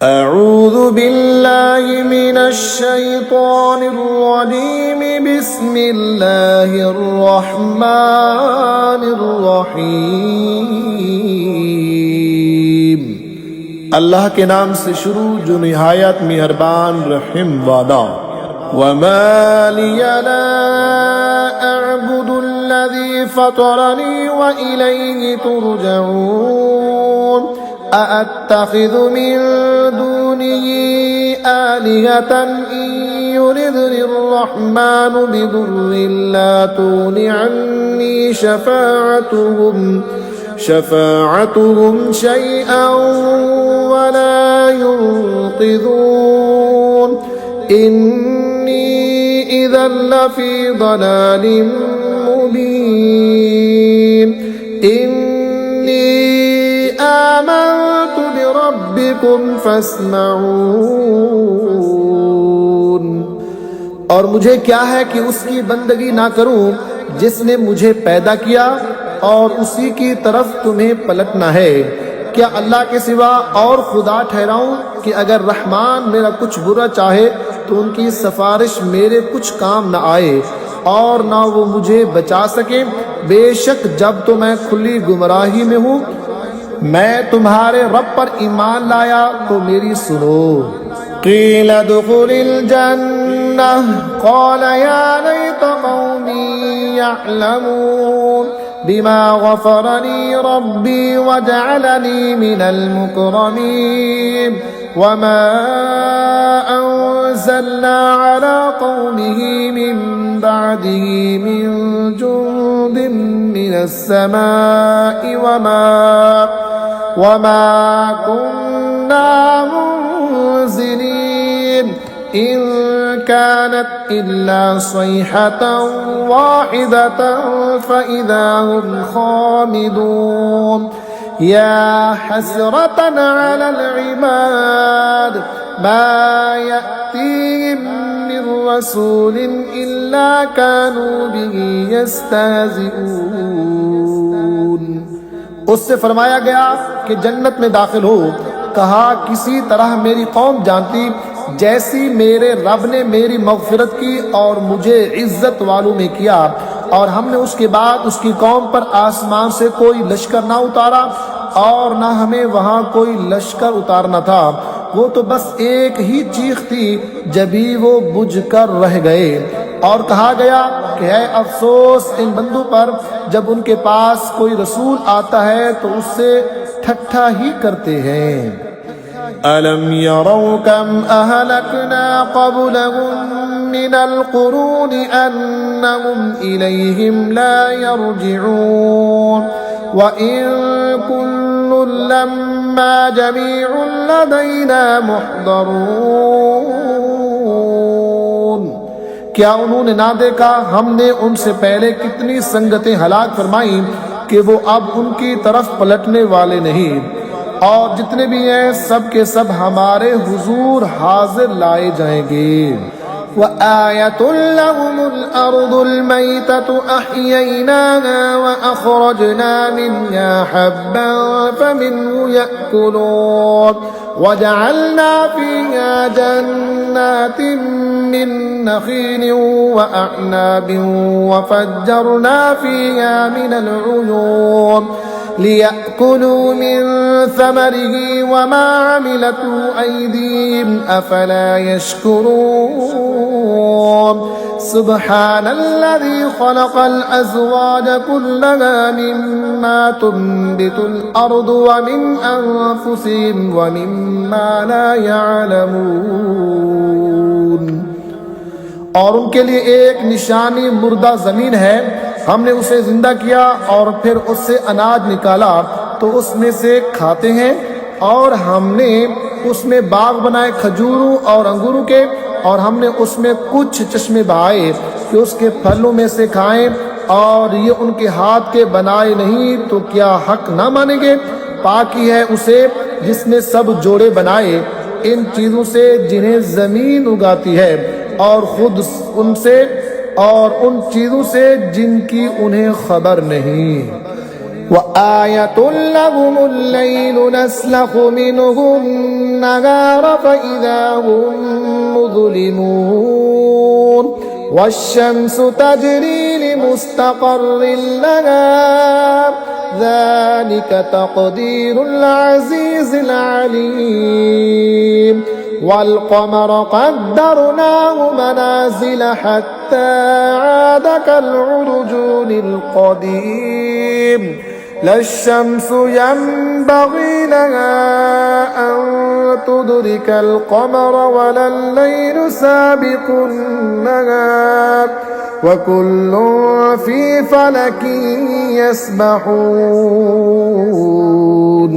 अऊज़ु बिल्लाहि मिनश शैतानिर रजीम बिस्मिल्लाहिर रहमानिर रहीम। अल्लाह के नाम से शुरू जो निहायत मेहरबान रहीम वाला। वमा लिया ला अअबुदुल्लज़ी फ़तरनी व इलैहि तुरजऊन। अअत्तख़िज़ु मिन दूनिही आलिहतन इन युरिदनिर्रहमानु बिदुर्रिन ला तुग़नि अन्नी शफ़ाअतुहुम शैअन वला युन्क़िज़ून। इन्नी इज़न लफ़ी ज़लालिम मुबीन। इन्नी आमनतु बिरब्बिकुम फ़स्मऊन। और मुझे क्या है कि उसकी बंदगी ना करूं जिसने मुझे पैदा किया और उसी की तरफ तुम्हें पलटना है। क्या अल्लाह के सिवा और खुदा ठहराऊं कि अगर रहमान मेरा कुछ बुरा चाहे तो उनकी सिफारिश मेरे कुछ काम न आए और ना वो मुझे बचा सके। बेशक जब तो मैं खुली गुमराही में हूँ, मैं तुम्हारे रब पर ईमान लाया तो मेरी सुनो। क़ील दुख़ुलिल जन्नह क़ाल या लैत क़ौमी यअलमून बिमा ग़फ़रनी रब्बी वजअलनी मिनल मुकरमीन। वमा अंज़लना अला क़ौमिही मिन बअदिही मिन जुन्दिन मिनस समाइ वमा कुन्ना मुन्ज़िलीन। इन कानत इल्ला सयहतन वाहिदतन फ़इज़ा हुम ख़ामिदून। या हसरतन अलल इबाद मा यअतीहिम मिन रसूलिन इल्ला कानू बिही यस्तहज़िऊन। उससे फरमाया गया कि जन्नत में दाखिल हो। कहा किसी तरह मेरी कौम जानती जैसी मेरे रब ने मेरी मग़फ़िरत की और मुझे इज्जत वालों में किया, और हमने उसके बाद उसकी कौम पर आसमान से कोई लश्कर ना उतारा और ना हमें वहाँ कोई लश्कर उतारना था। वो तो बस एक ही चीख थी जभी वो बुझ कर रह गए। और कहा गया कि है अफसोस इन बंदों पर जब उनके पास कोई रसूल आता है तो उससे ठट्ठा ही करते हैं। अलम यरौ कम अहलकना क़ब्लहुम मिनल क़ुरूनि अन्नहुम इलैहिम ला यरजिऊन। व इन कुल्लुन लम्मा जमीउन लदैना मुहदरून। क्या उन्होंने ना देखा हमने उनसे पहले कितनी संगतें हलाक फरमाई कि वो अब उनकी तरफ पलटने वाले नहीं। और जितने भी हैं सब के सब हमारे हुजूर हाजिर लाए जाएंगे। व आयतुल लहुमुल अर्दुल मैततु अह्यैनाहा व अख़रजना मिन्हा हब्बन फमिन्हु यअकुलून व जअलना फ़ीहा जन्नातिन मिन नख़ीलिन व अअनाबिन व फ़ज्जरना फ़ीहा मिनल उयून लियअकुलू मिन समरिही वमा अमिलतहु अयदीहिम अफला यशकुरून। सुब्हानल्लज़ी ख़लक़ल अज़वाज कुल्लहा मिम्मा तुंबितुल अर्दु व मिन अनफुसिहिम व मिम्मा ला यअलमून। और उनके लिए एक निशानी मुर्दा ज़मीन है, हमने उसे जिंदा किया और फिर उससे अनाज निकाला तो उसमें से खाते हैं। और हमने उसमें बाग बनाए खजूरों और अंगूरों के, और हमने उसमें कुछ चश्मे बहाए कि उसके फलों में से खाएं। और ये उनके हाथ के बनाए नहीं तो क्या हक ना मानेंगे। पाकी है उसे जिसने सब जोड़े बनाए इन चीज़ों से जिन्हें ज़मीन उगाती है, और खुद उनसे और उन चीज़ों से जिनकी उन्हें खबर नहीं। وآية لهم الليل نسلخ منه النهار فإذا هم مظلمون والشمس تجري لمستقر لها ذلك تقدير العزيز العليم والقمر قدرناه منازل حتى عاد كالعرجون القديم لا الشمس ينبغي لها أن تدرك القمر ولا الليل سابق النهار وكل في فلك يسبحون।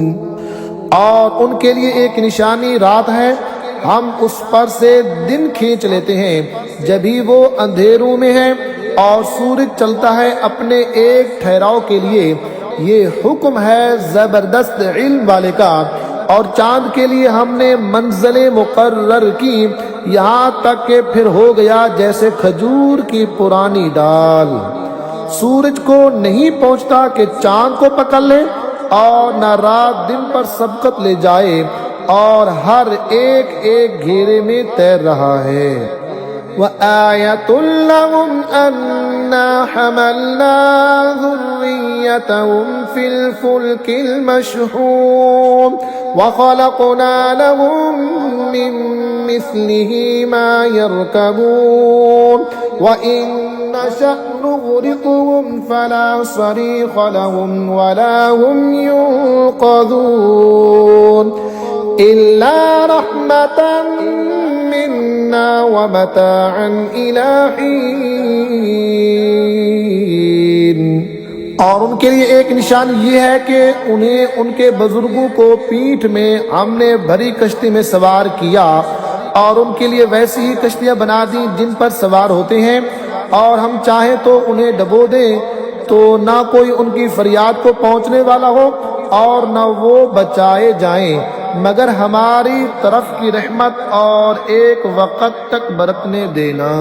और उनके लिए एक निशानी रात है, हम उस पर से दिन खींच लेते हैं जब भी वो अंधेरों में है, और सूरज चलता है अपने एक ठहराव के लिए। ये हुक्म है जबरदस्त इल्म वाले का। और चांद के लिए हमने मंजिलें मुकर्रर की, यहाँ तक के फिर हो गया जैसे खजूर की पुरानी डाल। सूरज को नहीं पहुँचता कि चांद को पकड़ ले, और न रात दिन पर सबकत ले जाए, और हर एक एक घेरे में तैर रहा है। وآية لهم أنا حملنا ذريتهم في الفلك المشحون وخلقنا لهم من مثله ما يركبون وإن نشأ نغرقهم فلا صريخ لهم ولا هم ينقذون إلا رحمة منا ومتاعا إلى حين। और उनके लिए एक निशानी ये है कि उन्हें उनके बुजुर्गों को पीठ में हमने भरी कश्ती में सवार किया, और उनके लिए वैसी ही कश्तियां बना दी जिन पर सवार होते हैं, और हम चाहें तो उन्हें डबो दें तो ना कोई उनकी फरियाद को पहुंचने वाला हो और न वो बचाए जाएं, मगर हमारी तरफ की रहमत और एक वक़्त तक बरतने देना।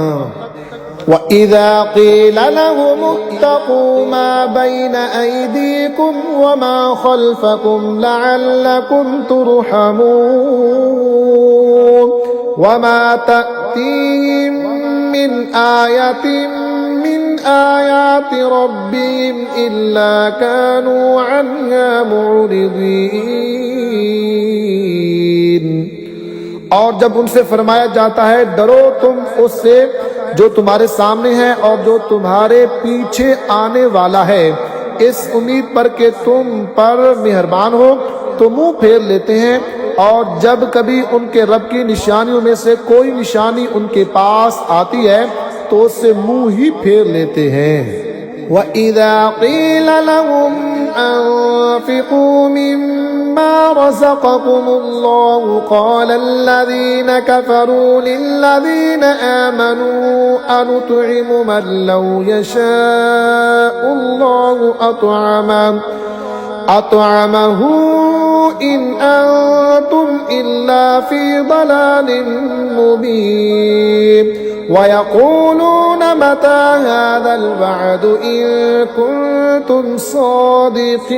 وَإِذَا قِيلَ لَهُمُ اتَّقُوا مَا بَيْنَ أَيْدِيكُمْ وَمَا خَلْفَكُمْ لَعَلَّكُمْ تُرْحَمُونَ وَمَا تَأْتِيهِمْ مِنْ آيَةٍ من آيات ربهم إلا كانوا عنها معرضين। और जब उनसे फरमाया जाता है डरो तुम उससे जो तुम्हारे सामने है और जो तुम्हारे पीछे आने वाला है, इस उम्मीद पर कि तुम पर मेहरबान हो, तो मुंह फेर लेते हैं। और जब कभी उनके रब की निशानियों में से कोई निशानी उनके पास आती है तो उससे मुंह ही फेर लेते हैं। وَإِذَا قِيلَ لَهُمْ أَنفِقُوا مِمَّا رَزَقَكُمُ اللَّهُ قَالَ الَّذِينَ كَفَرُوا لِلَّذِينَ آمَنُوا أَنُطْعِمُ مَن لَّوْ يَشَاءُ اللَّهُ أطعمه إن أنتم إلا في ضلال مبين ويقولون متى هذا الوعد إن كنتم صادقين।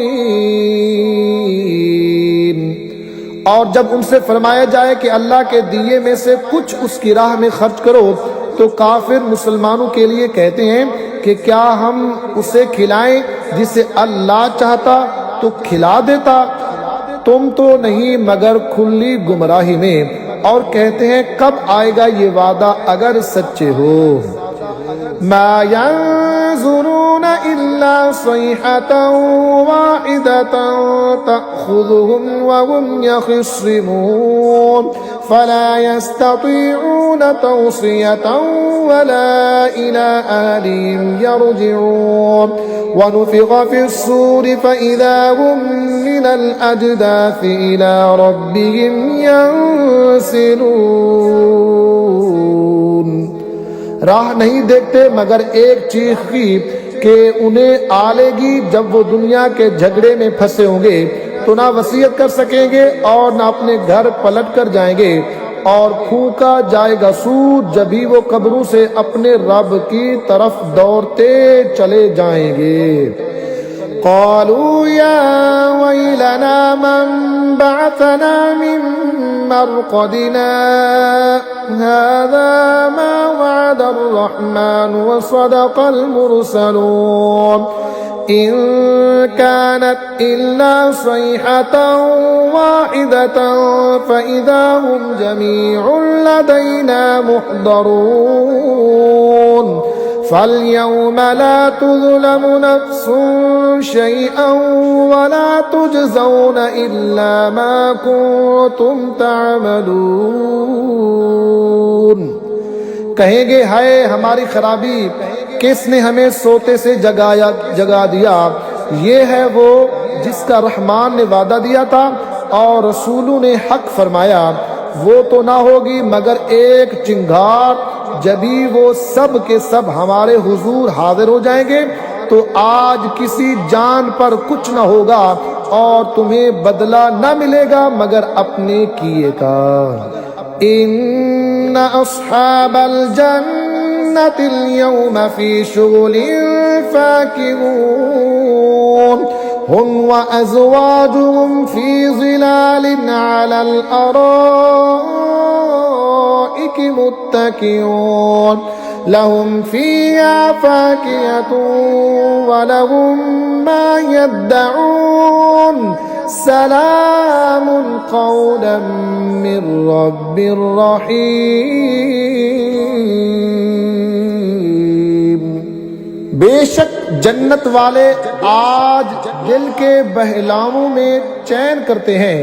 और जब उनसे फरमाया जाए कि अल्लाह के दिए में से कुछ उसकी राह में खर्च करो, तो काफिर मुसलमानों के लिए कहते हैं कि क्या हम उसे खिलाएं जिसे अल्लाह चाहता तो खिला देता, तुम तो नहीं मगर खुली गुमराही में। और कहते हैं कब आएगा ये वादा अगर सच्चे हो। मा यंजुरून इल्ला सयहतन वाहिदतन तअखुजुहुम वहुम यखिस्रिमून फला यस्ततीऊन तौसियतन वला इला अहलिहिम यरजिऊन वनुफिख फिस्सूर फइज़ा हुम मिनल अजदाथि इला रब्बिहिम यंसिलून। राह नहीं देखते मगर एक चीख की कि उन्हें आलेगी जब वो दुनिया के झगड़े में फंसे होंगे, तो ना वसीयत कर सकेंगे और ना अपने घर पलट कर जाएंगे, और फूका जाएगा सूर जब भी वो कब्रों से अपने रब की तरफ दौड़ते चले जाएंगे। क़ालू या वैलना मन बअसना मिन मरक़दिना हाज़ा मा वअदर रहमान व सदक़ल मुरसलून इन कानत इल्ला सयहतन वाहिदतन फ़इज़ा हुम जमीउन लदैना मुहदरून फल्यौम ला तुज़लमु नफ्सुन शैअन वला तुजज़ौन इल्ला मा कुन्तुम तअमलून। कहेंगे हाय हमारी खराबी, किसने हमें सोते से जगा दिया। ये है वो जिसका रहमान ने वादा दिया था और रसूलों ने हक फरमाया। वो तो ना होगी मगर एक चिंगार, जभी वो सब के सब हमारे हुजूर हाजिर हो जाएंगे तो आज किसी जान पर कुछ न होगा और तुम्हें बदला न मिलेगा मगर अपने किए का। इन्ना अस्हाबल जन्नतिल यौमा फी शुगुलिन फाकिहून हुम व अज़वाजुहुम फी ज़िलालिन अलल अराइकि मुत्तकिऊन लहुम फ़ीहा फ़ाकिहतुन व लहुम मा यद्दऊन सलामुन क़ौलन मिर रब्बिर रहीम। बेशक जन्नत वाले आज दिल के बहलावों में चैन करते हैं।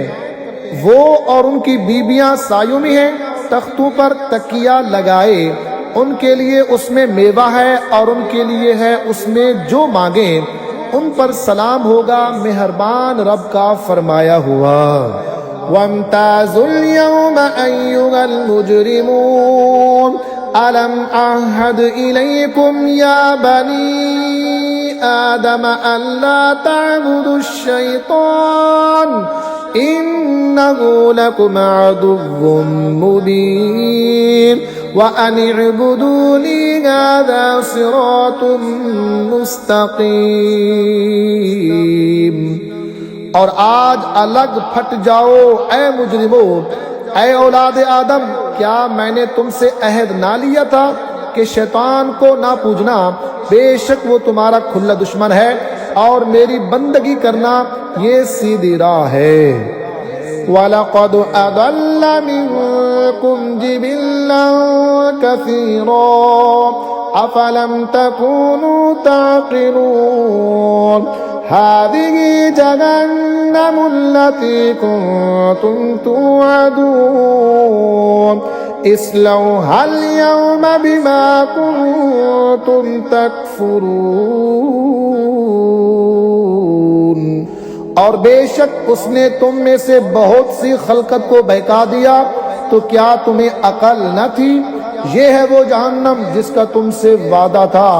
वो और उनकी बीबियां सायों में हैं, तख्तों पर तकिया लगाए। उनके लिए उसमें मेवा है और उनके लिए है उसमें जो मांगे। उन पर सलाम होगा मेहरबान रब का फरमाया हुआ। वम्ताजुल यौमा अय्युहल मुजरिमून अलम अहद इलैकुम या बनी आदम अल्ला ताबुदुश शैतान इन्नहु लकुम अदुव्वुम मुबीन व अन इअ्बुदूनी हाज़ा सिरातुम मुस्तक़ीम। और आज अलग फट जाओ ऐ मुजरिमो, ऐ औलाद आदम, क्या मैंने तुमसे अहद ना लिया था कि शैतान को ना पूजना। बेशक वो तुम्हारा खुला दुश्मन है और मेरी बंदगी करना ये सीधी राह है। वलक़द अदल्ल मिनकुम जिबिल्लन कसीरा अफलम तकूनू ताक़िलून हाज़िही जहन्नमुल्लती कुन्तुम तुअदून इस्लौहल यौमा बिमा कुन्तुम तकफुरून। और बेशक उसने तुम में से बहुत सी खलकत को बहका दिया, तो क्या तुम्हें अकल न थी। ये है वो जहन्नम जिसका तुमसे वादा था,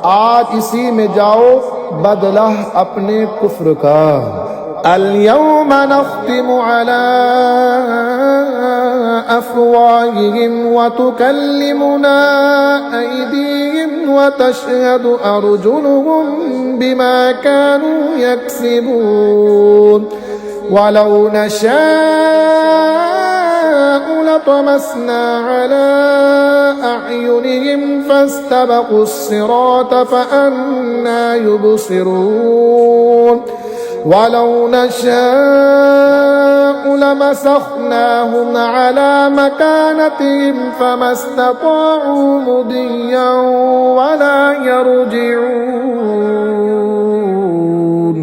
आज इसी में जाओ, बदला अपने कुफ्र का। अल यौमा नख्तिमु अला अफ़वाहिहिम व तुकल्लिमुना ऐदीहिम व तशहदु अर्जुलुहुम बिमा कानू यक्सिबून वलौ नशाअु लतमस्ना अला अअयुनिहिम फस्तबक़ुस सिरात फअन्ना युबसिरून वलौ नशाअु लमसख्नाहुम अला मकानतिहिम फमस्तताअू मुदिय्यन वला यरजिऊन।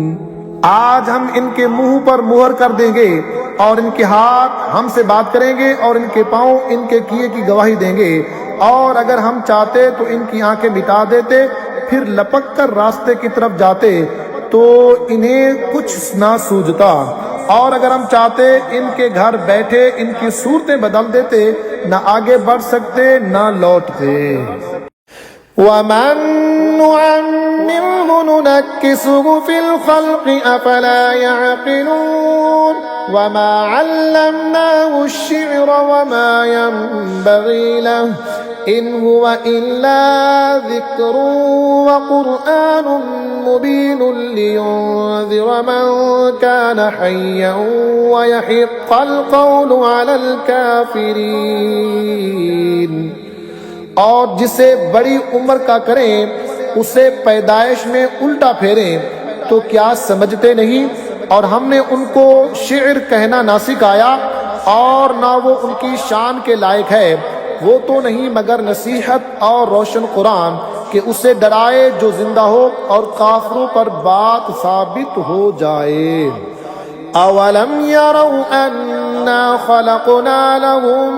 आज हम इनके मुंह पर मुहर कर देंगे और इनके हाथ हमसे बात करेंगे और इनके पांव इनके किए की गवाही देंगे। और अगर हम चाहते तो इनकी आंखें मिटा देते, फिर लपक कर रास्ते की तरफ जाते तो इन्हें कुछ ना सूझता। और अगर हम चाहते इनके घर बैठे इनकी सूरतें बदल देते, न आगे बढ़ सकते न लौटते। वमन منه ننكسه في الخلق أفلا يعقلون وما علمناه الشعر وما ينبغي له إن هو إلا ذكر وقرآن مبين لينذر من كان حيا ويحق القول على الكافرين। और जिसे बड़ी उम्र का करें उसे पैदाइश में उल्टा फेरें तो क्या समझते नहीं। और हमने उनको शेर कहना ना सिखाया और ना वो उनकी शान के लायक है। वो तो नहीं मगर नसीहत और रोशन कुरान कि उसे डराए जो जिंदा हो और काफरों पर बात साबित हो जाए। अवलम यरौ अन्ना खलक़ना लहुम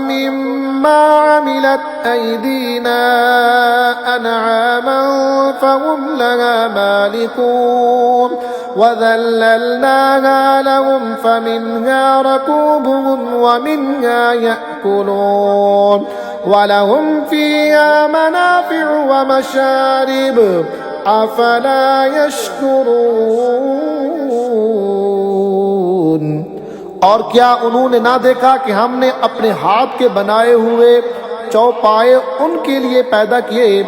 मिम्मा अमिलत ऐदीना अनआमन फहुम लहा मालिकून वज़ल्ललनाहा लहुम फमिन्हा रकूबुहुम वमिन्हा यअकुलून वलहुम फ़ीहा मनाफ़िअु वमशारिब अफ़ला यशकुरून। और क्या उन्होंने ना देखा कि हमने अपने हाथ के बनाए हुए चौपाए उनके लिए पैदा किए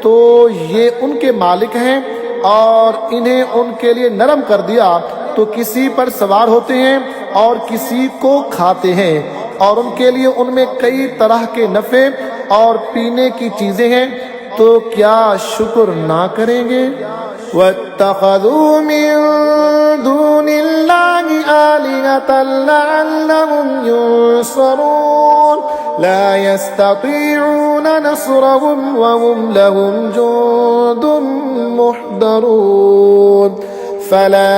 तो ये उनके मालिक हैं और इन्हें उनके लिए नरम कर दिया तो किसी पर सवार होते हैं और किसी को खाते हैं और उनके लिए उनमें कई तरह के नफे और पीने की चीजें हैं तो क्या शुक्र ना करेंगे। वत्तखज़ू मिन दूनिल्लाहि आलिहतन लअल्लहुम युंसरून ला यस्ततीऊन नस्रहुम वहुम लहुम जुंदुन मुहदरून फला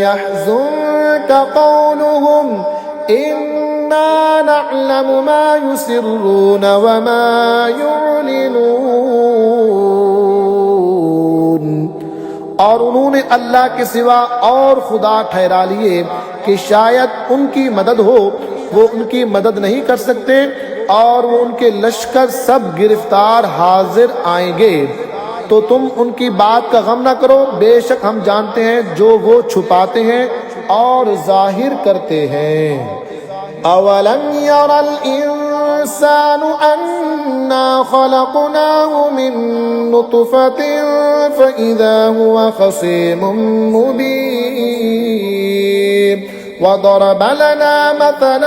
यहज़ुनक क़ौलुहुम इन्ना नअलमु मा युसिर्रून वमा युअलिनून। और उन्होंने अल्लाह के सिवा और खुदा ठहरा लिए कि शायद उनकी मदद हो, वो उनकी मदद नहीं कर सकते और वो उनके लश्कर सब गिरफ्तार हाजिर आएंगे। तो तुम उनकी बात का गम न करो, बेशक हम जानते हैं जो वो छुपाते हैं और जाहिर करते हैं। अवलम यरल इंसानु अन्ना खलक़नाहु मिन नुतफ़तिन फ़इज़ा हुवा ख़सीमुम मुबीन वदरब लना मथलन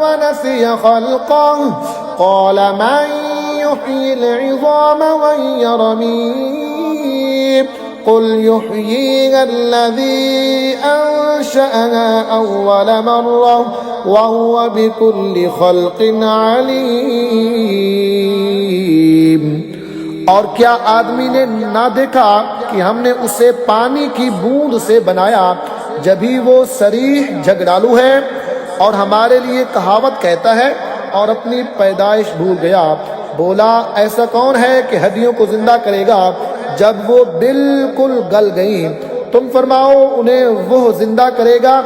वनसिय ख़ल्क़हु क़ाल मन युह्यिल इज़ाम वहिय रमीम क़ुल युह्यीहा अल्लज़ी अंशअहा अव्वल मर्रह वहुवा बिकुल्लि ख़ल्क़िन अलीम। और क्या आदमी ने ना देखा कि हमने उसे पानी की बूंद से बनाया जभी वो सरीह झगड़ालू है और हमारे लिए कहावत कहता है और अपनी पैदाइश भूल गया। बोला ऐसा कौन है कि हड्डियों को जिंदा करेगा जब वो बिल्कुल गल गई। तुम फरमाओ उन्हें वो जिंदा करेगा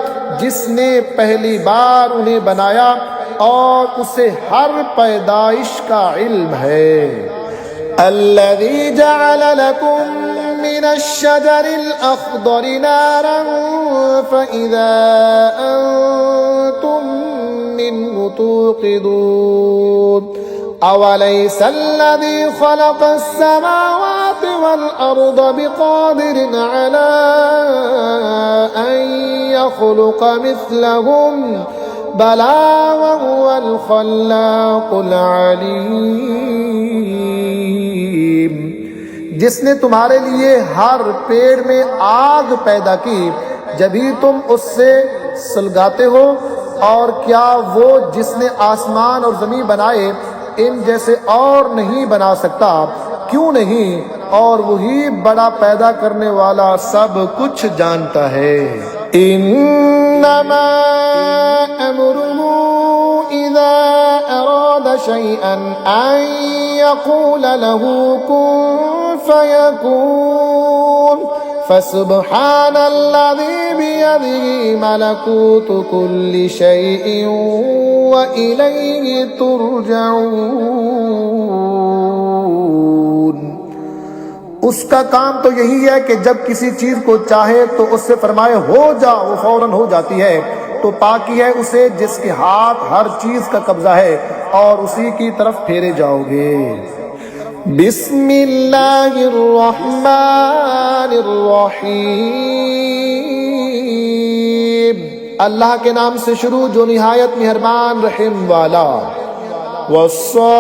जिसने पहली बार उन्हें बनाया और उसे हर पैदाइश का इल्म है। अल्लज़ी जअल लकुम मिनश्शजरिल अख़्दरि नारन फ़इज़ा अंतुम मिन्हु तूक़िदून अवलैसल्लज़ी ख़लक़स्समावाति वल अर्द बिक़ादिरिन अला अन यख़्लुक़ मिस्लहुम बला वहुवल ख़ल्लाक़ुल अलीम। जिसने तुम्हारे लिए हर पेड़ में आग पैदा की जभी तुम उससे सुलगाते हो। और क्या वो जिसने आसमान और ज़मीन बनाए इन जैसे और नहीं बना सकता? क्यों नहीं? और वही बड़ा पैदा करने वाला सब कुछ जानता है। इन्नमा अम्रुहु इज़ा अरादा शैअन अन यक़ूल लहू कुन फयकून फसुब्हानल्लज़ी बियदिही मलकूतु कुल्लि शैइन व इलैहि तुरजऊन। उसका काम तो यही है कि जब किसी चीज को चाहे तो उससे फरमाए हो जा, वो फौरन हो जाती है। तो पाकी है उसे जिसके हाथ हर चीज का कब्जा है और उसी की तरफ फेरे जाओगे। बिस्मिल्लाहिर्रहमानिर्रहीम, अल्लाह के नाम से शुरू जो निहायत मेहरबान रहम वाला। वस्साफ़ाति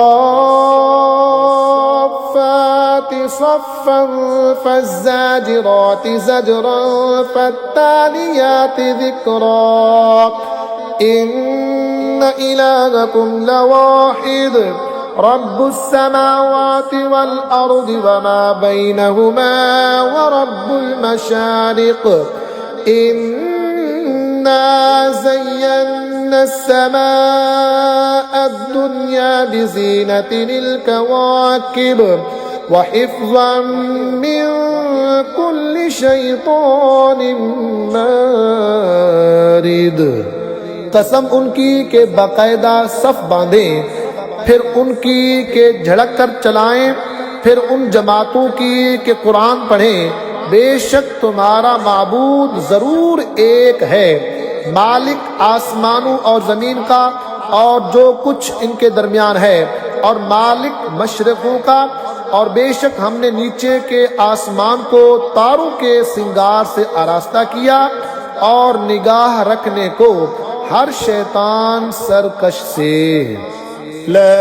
सफ़्फ़न फ़ज़्ज़ाजिराति ज़ज्रन फ़त्तालियाति ज़िक्रा इन्न इलाहकुम लवाहिद रब्बुस समावाति वल अर्दि वमा बैनहुमा व रब्बुल मशारिक़ इन्ना ज़य्यन्ना अस्समाअ दुनिया बिज़ीनतिल कवाकिब व हिफ़्ज़न मिन कुल्लि शैतानिन मारिद। कसम उनकी के बाकायदा सफ बांधें, फिर उनकी के झड़क कर चलाएं, फिर उन जमातों की के कुरान पढ़ें। बेशक तुम्हारा माबूद जरूर एक है, मालिक आसमानों और जमीन का और जो कुछ इनके दरमियान है, और मालिक मशरिकों का। और बेशक हमने नीचे के आसमान को तारों के सिंगार से आरास्ता किया और निगाह रखने को हर शैतान सरकश से। ला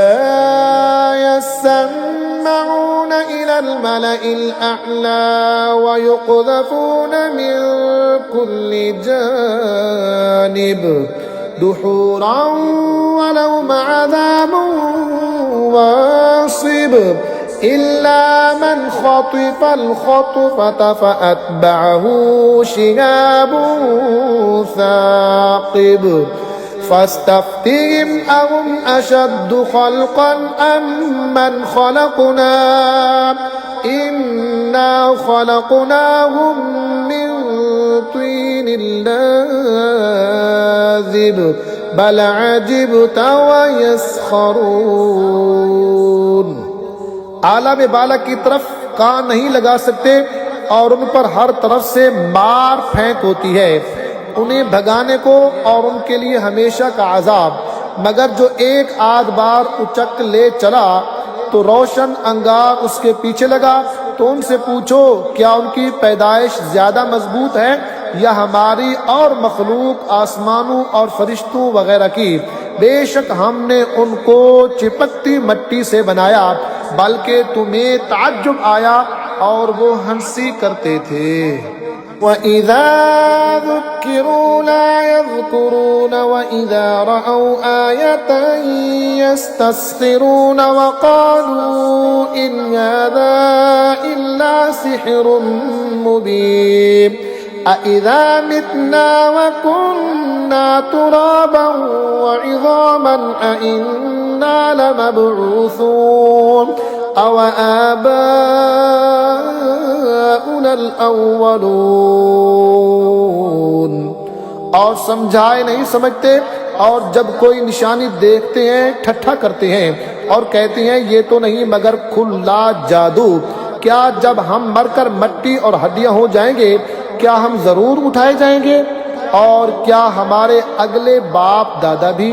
यस्मऊन इलल मलइल अअला व युक़ज़फ़ून मिन कुल्लि जानिब दुहूरन वलहुम अज़ाबुन वासिब इल्ला मन ख़तिफ़ल ख़त्फ़त फ़अत्बअहु शिहाबुन साक़िब फस्तफ्तिहिम अहुम अशद्दु ख़ल्क़न अम्मन ख़लक़ना इन्ना ख़लक़नाहुम मिन तीनिल लाज़िब बल अजिब्त व यस्ख़रून। आला में बाला की तरफ कान नहीं लगा सकते और उन पर हर तरफ से मार फेंक होती है, उन्हें भगाने को और उनके लिए हमेशा का अजाब। मगर जो एक आध बार उचक ले चला तो रोशन अंगार उसके पीछे लगा। तो उनसे पूछो क्या उनकी पैदाइश ज्यादा मजबूत है या हमारी और मखलूक आसमानों और फरिश्तों वगैरह की। बेशक हमने उनको चिपकती मिट्टी से बनाया, बल्कि तुम्हें ताज्जुब आया और वो हंसी करते थे। वइज़ा ज़ुक्किरू ला यज़्कुरून वइज़ा रअौ आयतन यस्तस्ख़िरून वक़ालू इन हाज़ा इल्ला सिह्रुम मुबीन अइज़ा मितना वकुन्ना तुराबन वइज़ामन अइन्ना लमबऊसून अव आबाउनल अव्वलून। और समझाए नहीं समझते, और जब कोई निशानी देखते हैं ठट्ठा करते हैं और कहते हैं ये तो नहीं मगर खुला जादू। क्या जब हम मरकर मिट्टी और हड्डियां हो जाएंगे क्या हम जरूर उठाए जाएंगे? और क्या हमारे अगले बाप दादा भी?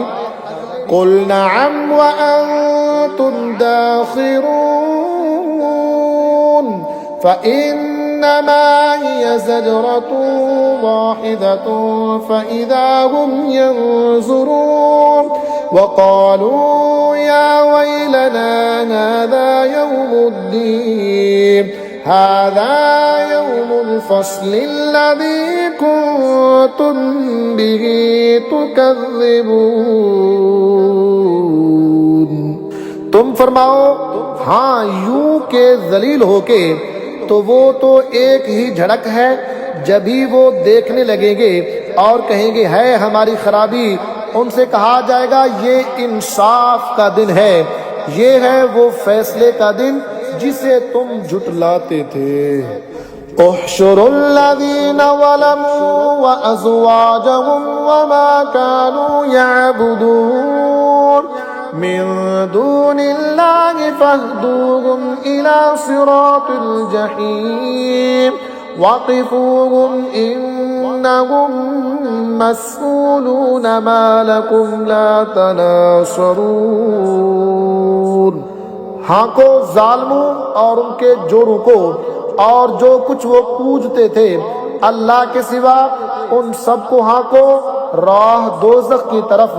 कुल नअम व अंतुम दाखिरून फ़इन्नमा हिय ज़जरतुन वाहिदतुन फ़इज़ा हुम यंज़ुरून वक़ालू या वैलना हाज़ा यौमुद्दीन हाज़ा यौमुल फ़स्लिल्लज़ी कुन्तुम बिही तुकज़्ज़िबून। तुम फरमाओ हाँ यूं के जलील होके, तो वो तो एक ही झड़क है। जब ही वो देखने लगेंगे और कहेंगे है हमारी खराबी, उनसे कहा जाएगा ये इंसाफ का दिन है, ये है वो फैसले का दिन जिसे तुम झुटलाते थे। उहशुरुल्लज़ीना ज़लमू व अज़वाजहुम वमा कानू यअबुदून मिन दूनिल्लाहि فاهدوهم إلى صراط الجحيم وقفوهم إنهم مسؤولون ما لكم لا تناصرون। हाँको जालिमों और उनके जोरों को और जो कुछ वो पूजते थे अल्लाह के सिवा, उन सबको हाँको राह दोज़ख की तरफ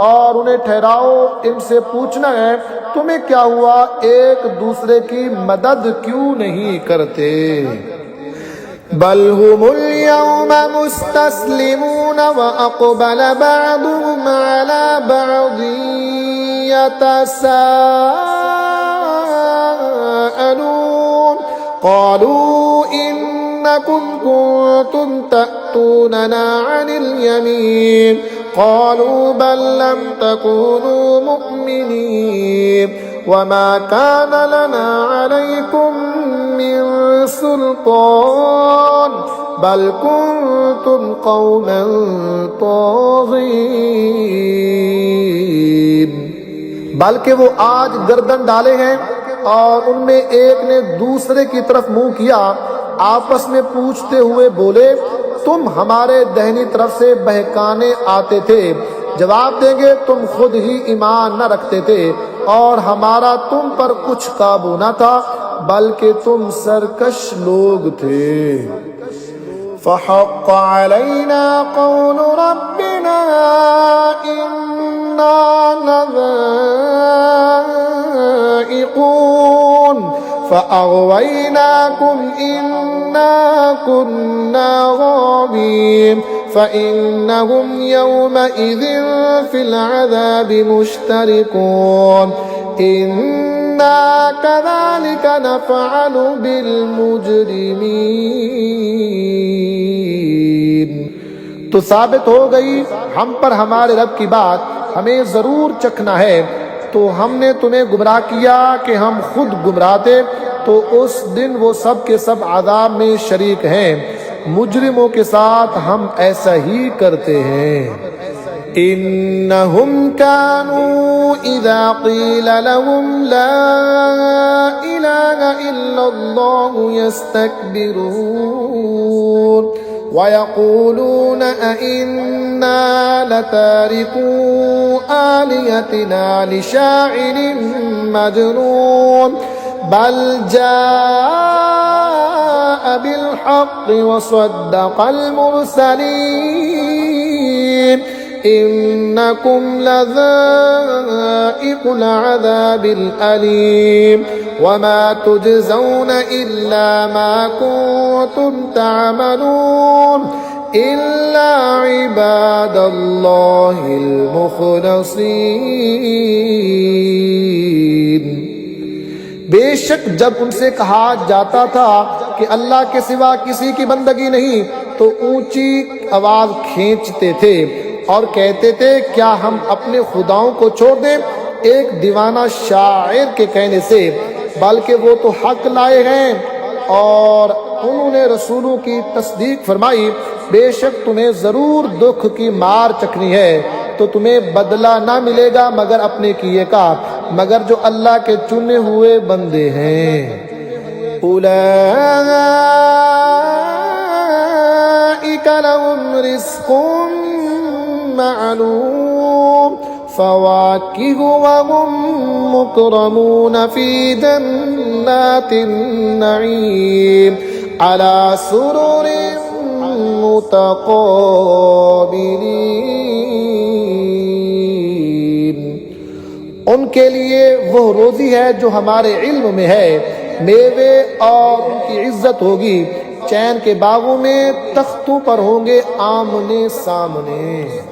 और उन्हें ठहराओ। इनसे पूछना है तुम्हें क्या हुआ, एक दूसरे की मदद क्यों नहीं करते। बल हुमुल यौम मुस्तस्लिमून व अक़बल बअदुहुम अला बअदिन यतसाअलून क़ालू इन्नकुम कुंतुम तअतूनना अनिल यमीन क़ालू बल लम तकूनू मुअमिनीन वमा कान लना अलैकुम मिन सुल्तान बल कुंतुम कौमन ताग़ीन। बल्कि वो आज गर्दन डाले हैं और उनमें एक ने दूसरे की तरफ मुंह किया, आपस में पूछते हुए बोले तुम हमारे दहनी तरफ से बहकाने आते थे। जवाब देंगे तुम खुद ही ईमान न रखते थे और हमारा तुम पर कुछ काबू न था, बल्कि तुम सरकश लोग थे। फ़हक़्क़ अलैना क़ौलु रब्बिना इन्ना लज़ाइक़ून फ़अग़वैनाकुम इन्ना कुन्ना गावीन फ़इन्नहुम यौमइज़िन फ़िल अज़ाबि मुश्तरिकून इन्ना कज़ालिक नफ़अलु बिल मुजरिमीन। तो साबित हो गई हम पर हमारे रब की बात, हमें जरूर चखना है। तो हमने तुम्हें गुमराह किया कि हम खुद गुमराह थे, तो उस दिन वो सब के सब आज़ाब में शरीक हैं। मुजरिमों के साथ हम ऐसा ही करते हैं। इन्नहुम कानू इज़ा क़ील लहुम ला इलाहा इल्लल्लाहु यस्तकबिरून वयक़ूलून अइन्ना लतारिकू आलिहतिना लिशाइरिन मजनून बल जाअ बिल हक़्क़ि वसद्दक़ल मुरसलीन इन्नकुम लज़ाइक़ुल अज़ाबिल अलीम वमा तुजज़ौन इल्ला मा कुंतुम तअमलून इल्ला इबादल्लाहिल मुख़लसीन। बेशक जब उनसे कहा जाता था कि अल्लाह के सिवा किसी की बंदगी नहीं, तो ऊंची आवाज खींचते थे और कहते थे क्या हम अपने खुदाओं को छोड़ दें। एक दीवाना शायर के कहने से, बल्कि वो तो हक लाए हैं और उन्होंने रसूलों की तस्दीक फरमाई। बेशक तुम्हें जरूर दुख की मार चखनी है, तो तुम्हें बदला ना मिलेगा मगर अपने किए का, मगर जो अल्लाह के चुने हुए बंदे हैं। उलाइका लहुम रिज़्क़ुम मालूम फ़वाकिहु व हुम मुकरमून फ़ी जन्नातिन नईम अला सुरुरिन मुतक़ाबिलीन। उनके लिए वो रोजी है जो हमारे इल्म में है, मेवे और उनकी इज्जत होगी। चैन के बागों में तख्तों पर होंगे आमने सामने।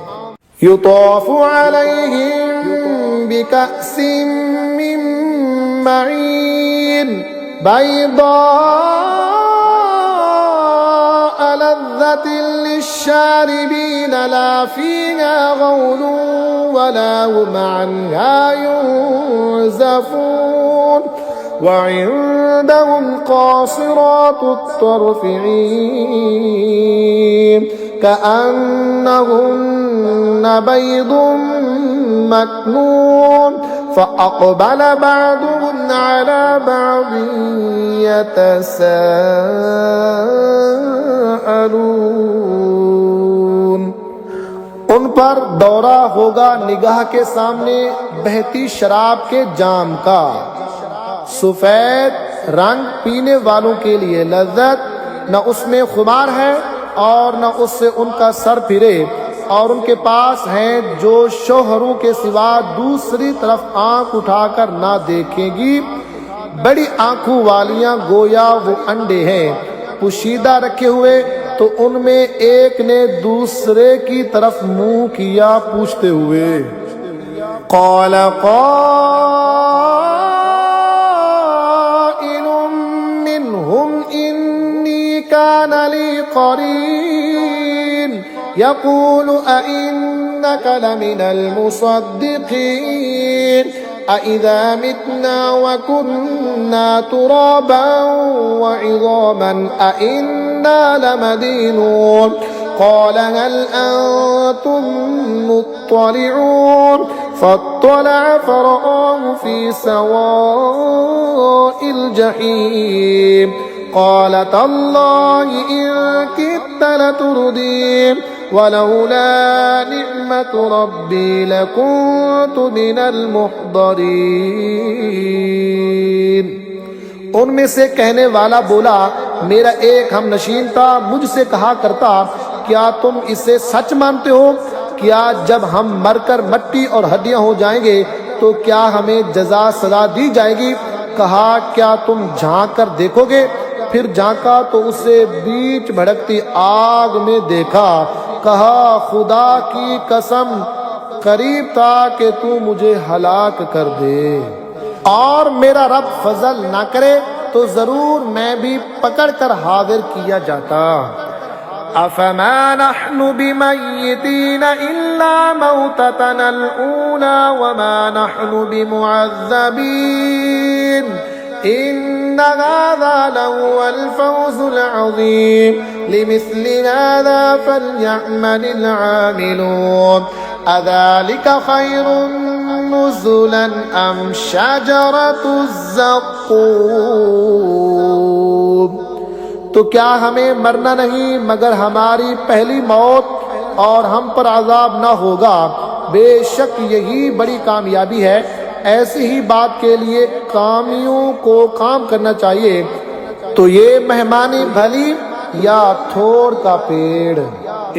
युताफ़ु अलैहिम बिकअसिम मिन मईन बैदा लज़्ज़तिन लिश्शारिबीन ला फ़ीहा गौलुन वला हुम अन्हा युनज़फ़ून वइंदहुम क़ासिरातुत तर्फ़ ईन कअन्नहुन्ना बैदुम मकनून फ़अक़बल बअदुहुम अला बअदिन यतसाअलून। उन पर दौरा होगा निगाह के सामने बहती शराब के जाम का। सफेद रंग पीने वालों के लिए लज्जत, न उसमें खुमार है और न उससे उनका सर फिरे, और उनके पास हैं जो शोहरों के सिवा दूसरी तरफ आंख उठाकर ना देखेंगी। बड़ी आंखों वालियां गोया वो अंडे हैं पुशीदा रखे हुए, तो उनमें एक ने दूसरे की तरफ मुंह किया पूछते हुए, क़ाल क़ाइलुम मिनहुम इन्नी कान ली क़रीन यक़ूलु अइन्नक लमिनल मुसद्दिक़ीन अइज़ा मितना व कुन्ना तुराबन व इज़ामन अइन्ना लमदीनून क़ाल हल अंतुम मुत्तलिऊन फत्तलअ फ़रआहु फ़ी सवाइल जहीम क़ाल तल्लाहि इन किद्त लतुरदीन वलौला निअमतु रब्बी लकुन्तु मिनल मुहदरीन। उनमें से कहने वाला बोला, मेरा एक हमनशीन था, मुझसे कहा करता, क्या तुम इसे सच मानते हो? क्या जब हम मरकर मट्टी और हड्डियां हो जाएंगे तो क्या हमें जजा सजा दी जाएगी? कहा, क्या तुम झांक कर देखोगे? फिर झांका तो उसे बीच भड़कती आग में देखा। कहा, खुदा की कसम, करीब था कि तू मुझे हलाक कर दे, और मेरा रब फजल ना करे तो जरूर मैं भी पकड़ कर हाजिर किया जाता। अफमा नहनु बिमय्यतीन इल्ला मौततनल ऊला वमा नहनु बिमुअज़्ज़बीन इन्न हाज़ा लहुवल फौज़ुल अज़ीम लिमिस्लि हाज़ा फलयअमलिल आमिलून अज़ालिका खैरुन नुज़ुलन अम शजरतुज़ ज़क़ूम। तो क्या हमें मरना नहीं मगर हमारी पहली मौत, और हम पर अजाब न होगा? बेशक यही बड़ी कामयाबी है। ऐसी ही बात के लिए कामियों को काम करना चाहिए। तो ये मेहमानी भली या थोड़ का पेड़।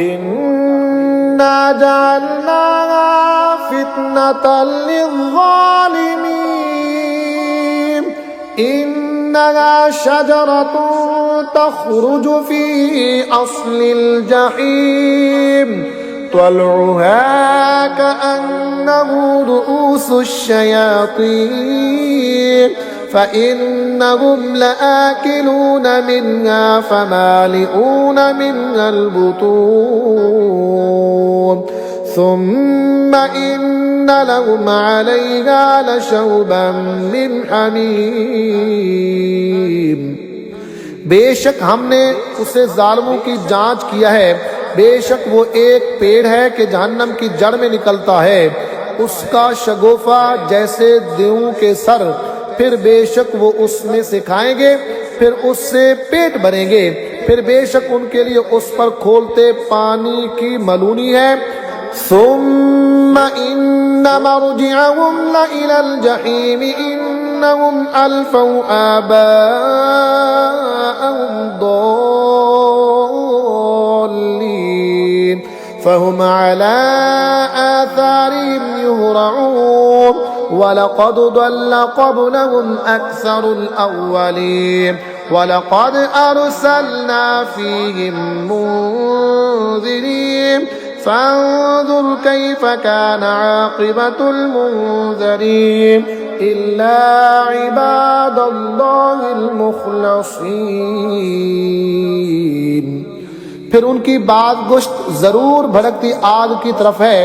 इन्ना जअलनाहा फितनतल लिज़्ज़ालिमीन इन्नहा शजरतुन तख़रुजु फ़ी अस्लिल जहीम तलउहा कअन्नहु रुऊसुश शयातीन फ़इन्नहुम लआकिलून मिन्हा फ़मालिऊन मिन्हल बुतून सुम्म इन्न लहुम अलैहा लशौबन मिन हमीम। बेशक हमने उसे जालिमों की जांच किया है। बेशक वो एक पेड़ है कि जहन्नम की जड़ में निकलता है, उसका शगोफा जैसे देवों के सर। फिर बेशक वो उसमें से खाएंगे, फिर उससे पेट भरेंगे। फिर बेशक उनके लिए उस पर खोलते पानी की मलूनी है। सुम्मा इन्ना मरजिअहुम लइलल जहीम इन्नहुम अलफौ आबाअहुम दॉल्लीन फहुम अला आथारिहिम युहरऊन वलक़द ضل قبلهم أكثر الأولين वलक़द अरसलना फ़ीहिम मुन्ज़िरीन फ़न्ज़ुर कैफ़ कान आक़िबतुल मुन्ज़रीन इल्ला इबादल्लाहिल मुख़लसीन। फिर उनकी बाज़गुश्त जरूर भड़कती आग की तरफ है।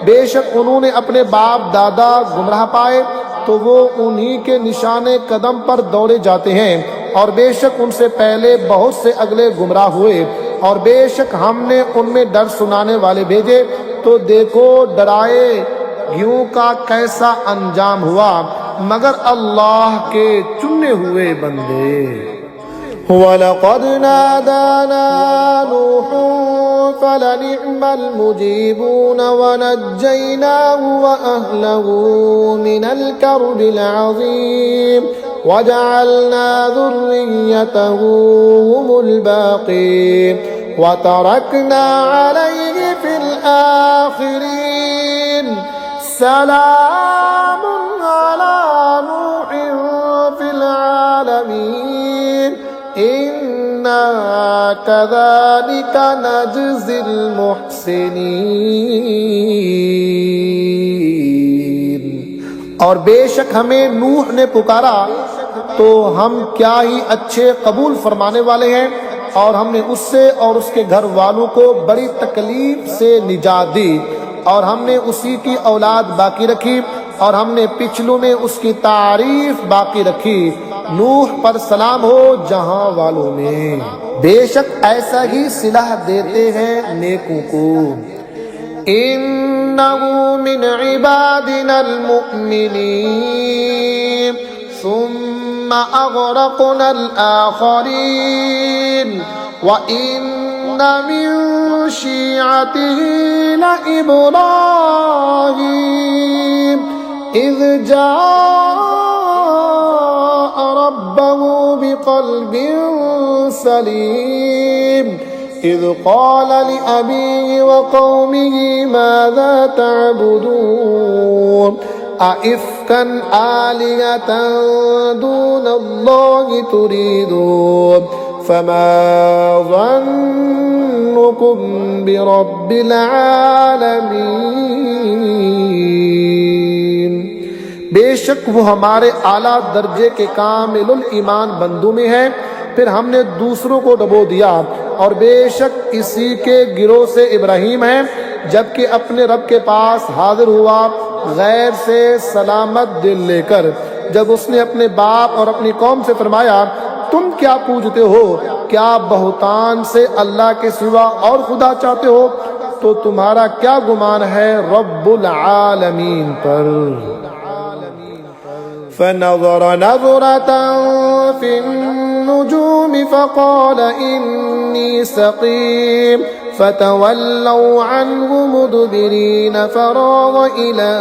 बेशक उन्होंने अपने बाप दादा गुमराह पाए तो वो उन्हीं के निशाने कदम पर दौड़े जाते हैं, और बेशक उनसे पहले बहुत से अगले गुमराह हुए। और बेशक हमने उनमें डर सुनाने वाले भेजे तो देखो डराए बेवफाइयों का कैसा अंजाम हुआ, मगर अल्लाह के चुने हुए बंदे। वलक़द नादाना नूहुं फलनिअमल मुजीबून वनज्जयनाहु वअहलहु मिनल कर्बिल अज़ीम वजअलना ज़ुर्रियतहु हुमुल बाक़ीन वतरकना अलैहि फिल आखिरीन सलामुन अला नूहिन फिल आलमीन इन्ना कज़ालिका नजज़िल मुहसिनीन। और बेशक हमें नूह ने पुकारा तो हम क्या ही अच्छे कबूल फरमाने वाले हैं, और हमने उससे और उसके घर वालों को बड़ी तकलीफ से निजात दी, और हमने उसी की औलाद बाकी रखी, और हमने पिछलों में उसकी तारीफ बाकी रखी। नूह पर सलाम हो जहां वालों में। बेशक ऐसा ही सिलाह देते हैं नेकों को। इन्नहु मिन इबादिनल मुअमिनीन सुम्मा अग़रक़नल आख़रीन व इन्न मिन शिअतिही लइब्राहीम इज़ जाअ रब्बहु बिक़ल्बिन सलीम इज़ क़ाल लिअबीहि व क़ौमिहि माज़ा तअबुदून अइफ़्कन आलिहतन दूनल्लाहि तुरीदून फमा ज़न्नुकुम बिरब्बिल आलमीन। बेशक वो हमारे आला दर्जे के कामिलुल ईमान बंदों में है, फिर हमने दूसरों को डबो दिया। और बेशक इसी के गिरोह से इब्राहीम है, जबकि अपने रब के पास हाजिर हुआ गैर से सलामत दिल लेकर। जब उसने अपने बाप और अपनी कौम से फरमाया, तुम क्या पूजते हो, क्या बहुतान से अल्लाह के सिवा और खुदा चाहते हो, तो तुम्हारा क्या गुमान है रब्बुल आलमीन पर। फनज़र नज़रतन फिन्नुजूम फ़क़ाल इन्नी सक़ीम फ़तवल्लौ अन्हु मुदबिरीन फ़राग़ इला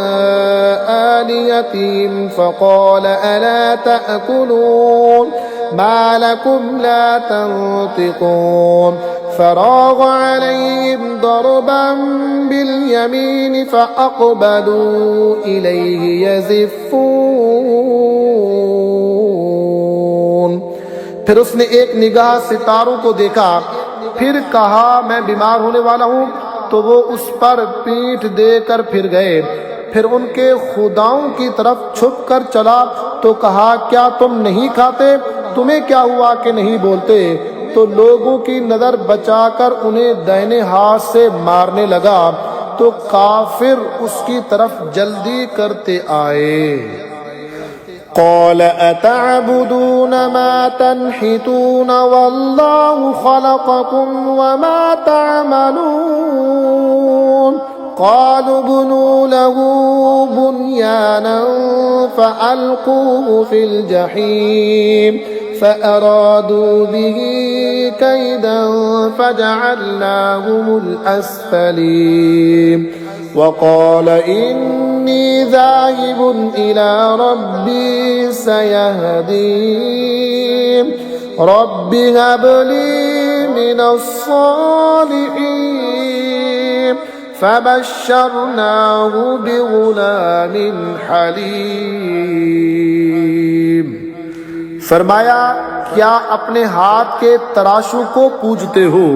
आलिहतिहिम फ़क़ाल अला तअकुलून मा लकुम ला तंतिक़ून फ़राग़ अलैहिम ضربًا बिलयमीन फ़अक़बलू इलैहि यज़िफ़ून। फिर उसने एक निगाह सितारों को देखा, फिर कहा मैं बीमार होने वाला हूँ, तो वो उस पर पीठ देकर फिर गए। फिर उनके खुदाओं की तरफ छुप कर चला तो कहा क्या तुम नहीं खाते, तुम्हें क्या हुआ कि नहीं बोलते। तो लोगों की नजर बचाकर उन्हें दाहिने हाथ से मारने लगा, तो काफिर उसकी तरफ जल्दी करते आए। क़ाल अतअबुदून मा तन्हितून वल्लाहु ख़लक़कुम वमा तअमलून क़ालू बुनू लहू बुन्यानन फ़अल्क़ूहु फ़िल जहीम फ़अरादू बिही कैदन फ़जअलनाहुमुल अस्फ़लीन वक़ाल इन्नी ज़ाहिबुन इला रब्बी सयहदीन रब्बि हबली मिनस्सालिहीन फ़बश्शरनाहु बिग़ुलामिन हलीम। फरमाया क्या अपने हाथ के तराशू को पूजते हो,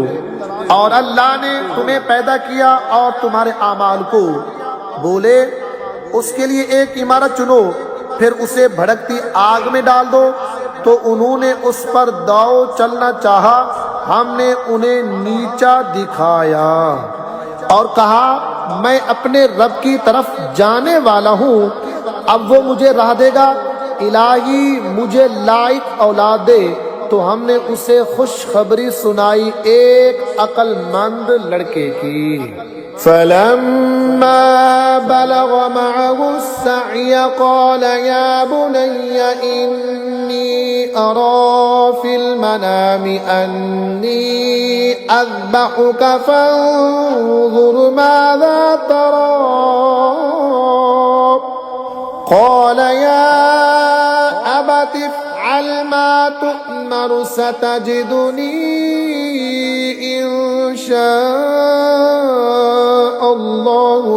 और अल्लाह ने तुम्हें पैदा किया और तुम्हारे आमाल को। बोले उसके लिए एक इमारत चुनो, फिर उसे भड़कती आग में डाल दो। तो उन्होंने उस पर दाव चलना चाहा, हमने उन्हें नीचा दिखाया और कहा मैं अपने रब की तरफ जाने वाला हूँ, अब वो मुझे राह देगा। इलाही मुझे लायक औलाद दे। तो हमने उसे खुशखबरी सुनाई एक अक्लमंद लड़के की। फलम्मा बलग मअहु अस्सअय क़ाल या बुनय्य इन्नी अरा फिल मनामि अन्नी अज़बहुक फंज़ुर माज़ा तरा क़ाल या अबति इफ़अल मा तुअमर सतजिदुनी इंशाअल्लाहु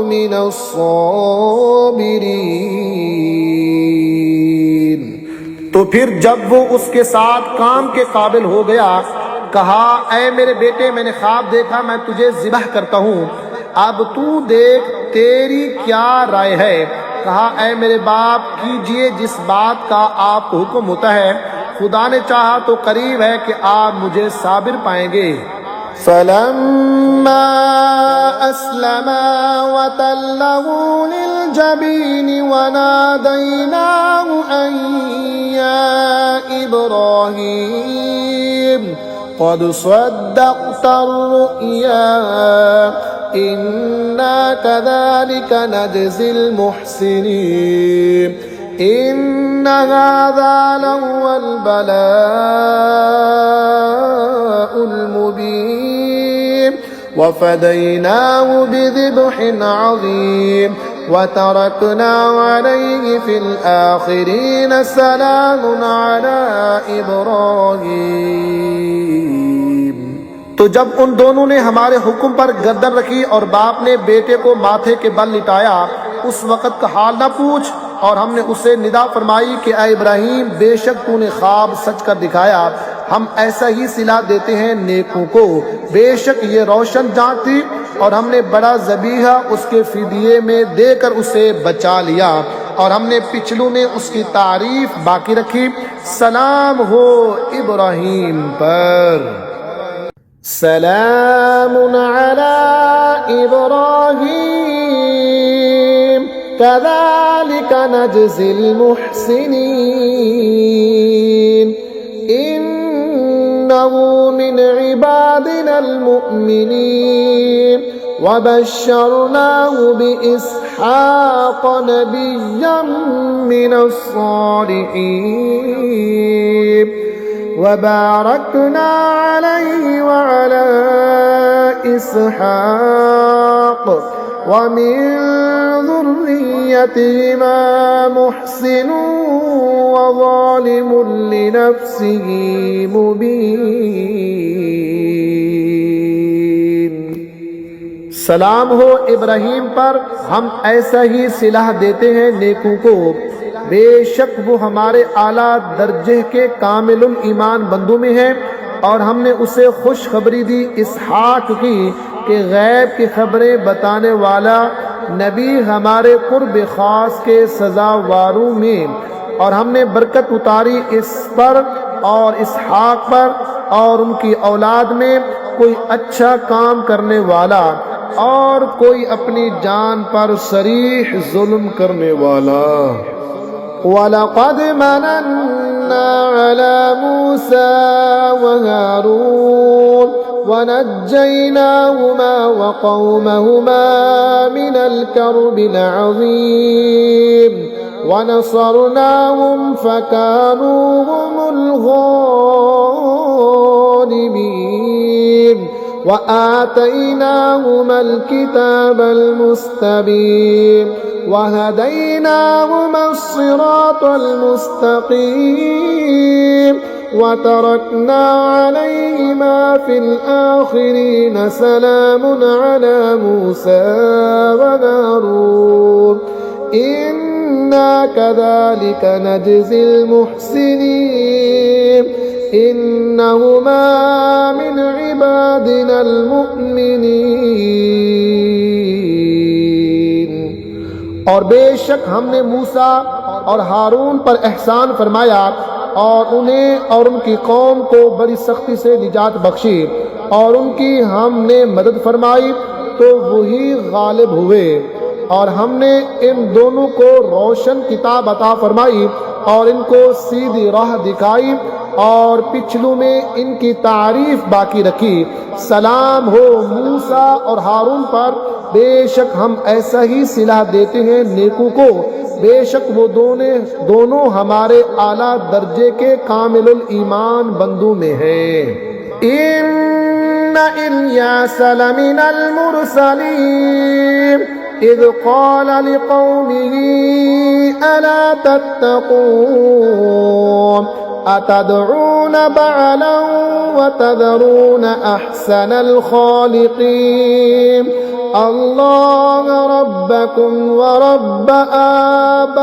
मिनस्साबिरीन। तो फिर जब वो उसके साथ काम के काबिल हो गया, कहा ऐ मेरे बेटे, मैंने ख्वाब देखा, मैं तुझे ज़िबह करता हूँ, अब तू देख तेरी क्या राय है। कहा ऐ मेरे बाप, कीजिए जिस बात का आप हुक्म होता है, खुदा ने चाहा तो करीब है कि आप मुझे साबिर पाएंगे। फलम्मा अस्लमा वतल्लहु लिलजबीन वनादैनाहु अन या इब्राहीम क़द सद्दक़्ता अर्रुया इन्ना कज़ालिका नजज़िल मुहसिनीन इन्न हाज़ा लहुवल बलाउल मुबीन वफ़दैनाहु बिज़िब्हिन अज़ीम वतरकना अलैहि फिल आखिरीन सलामुन अला इब्राहीम। तो जब उन दोनों ने हमारे हुक्म पर गर्दन रखी और बाप ने बेटे को माथे के बल लिटाया, उस वक़्त का हाल न पूछ, और हमने उसे निदा फरमाई कि ऐ इब्राहीम, बेशक तूने ख्वाब सच कर दिखाया, हम ऐसा ही सिला देते हैं नेकों को। बेशक ये रोशन जान थी और हमने बड़ा ज़बीहा उसके फिदिये में देकर उसे बचा लिया, और हमने पिछलू में उसकी तारीफ बाकी रखी। सलाम हो इब्राहीम पर। सलामुन अला इब्राहीम कज़ालिका नजज़िल मुहसिनीन इन्नहु मिन इबादिनल मुअमिनीन वबश्शरनाहु बिइस्हाक़ नबिय्यन मिनस सालिहीन वबारकना अलैहि वअला इसहाक़ वमिन ज़ुर्रिय्यतिहिमा मुहसिनुन वज़ालिमुन लिनफ्सिही मुबीन। सलाम हो इब्राहीम पर, हम ऐसा ही सिलाह देते हैं नेकों को। बेशक वो हमारे आला दर्जे के कामिलुल ईमान बंदों में है, और हमने उसे खुशखबरी दी इसहाक की कि गैब की खबरें बताने वाला नबी हमारे कुर्ब खास के सजावारों में, और हमने बरकत उतारी इस पर और इसहाक पर और उनकी औलाद में कोई अच्छा काम करने वाला और कोई अपनी जान पर सरीह जुल्म करने वाला। वलक़द मनन्ना अला मूसा व हारून वनज्जयनाहुमा व क़ौमहुमा मिनल कर्बिल अज़ीम वनसरनाहुम फकानू हुमुल गालिबीन वआतैनाहुमा किताबल मुस्तबीन वहदैनाहुमा सिरातल मुस्तकीम वतरकना अलैहिमा फिल आखिरीन सलामुन अला मूसा व हारून इन्ना कज़ालिका नजज़िल मुहसिनीन इन्नहुमा मिन इबादिनल मुअमिनीन। और बेशक हमने मूसा और हारून पर एहसान फरमाया और उन्हें और उनकी कौम को बड़ी सख्ती से निजात बख्शी, और उनकी हमने मदद फरमाई तो वही गालिब हुए। और हमने इन दोनों को रोशन किताब अता फरमाई और इनको सीधी राह दिखाई, और पिछलू में इनकी तारीफ बाकी रखी। सलाम हो मूसा और हारून पर, बेशक हम ऐसा ही सिला देते हैं नेकों को, बेशक वो दोनों हमारे आला दर्जे के कामिलुल ईमान बंदू में है। इन्ना इल्यास लमिनल मुरसलीन इज़ क़ाल लिक़ौमिही अला तत्तक़ून अतदऊन बअलन व तदरून अहसनल खालिकीन अल्लाह रब्बकुम व रब्ब आबाइकुमुल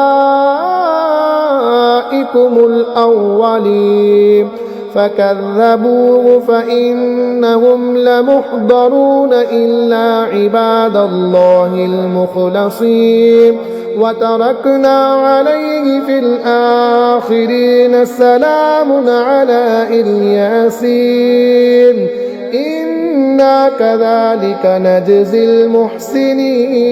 अव्वलीन फकज़्ज़बूहु फ़इन्नहुम लमुहदरून इल्ला इबादल्लाहिल मुख़लसीन व तरकना अलैहि फिल आखिरीन सलामुन अला इल्यासीन इन्ना कज़ालिक नजज़िल मुहसिनीन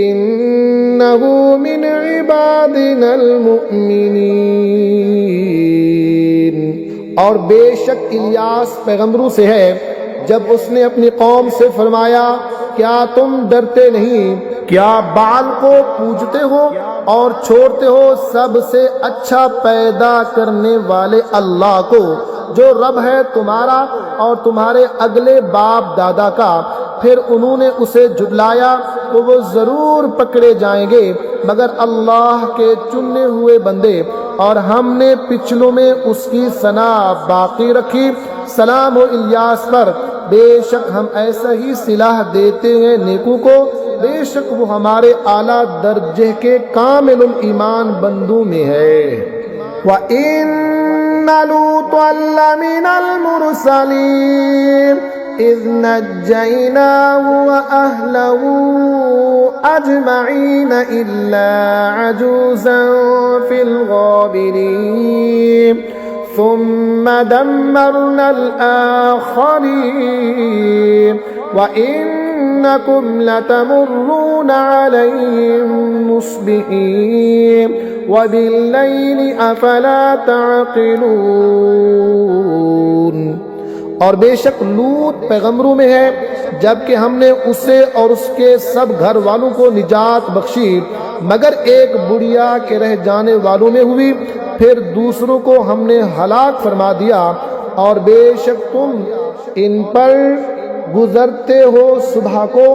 इन्नहु मिन इबादिनल मुअमिनीन। और बेशक इलियास पैगंबरों से है, जब उसने अपनी कौम से फरमाया क्या तुम डरते नहीं, क्या बाल को पूजते हो और छोड़ते हो सबसे अच्छा पैदा करने वाले अल्लाह को, जो रब है तुम्हारा और तुम्हारे अगले बाप दादा का। फिर उन्होंने उसे झुटलाया तो वो जरूर पकड़े जाएंगे मगर अल्लाह के चुने हुए बंदे, और हमने पिछलों में उसकी सना बाकी रखी। सलाम हो इलियास पर, बेशक हम ऐसा ही सिलाह देते हैं नेकों को, बेशक वो हमारे आला दर्जे के कामिलुल ईमान बंदू में है। व इन्ना लूतन लमिनल मुरसलीन इज़ नज्जयनाहु व अहलहु अजमईन इल्ला अजूज़न फिल गाबिरीन सुम्मा दम्मरनल आखरीन व इन्नकुम लतमुर्रून अलैहिम मुस्बिहीन व बिल्लैलि अफला तअक़िलून। और बेशक लूत पैगंबरों में है, जबकि हमने उसे और उसके सब घर वालों को निजात बख्शी मगर एक बुढ़िया के रह जाने वालों में हुई, फिर दूसरों को हमने हलाक फरमा दिया। और बेशक तुम इन पर गुजरते हो सुबह को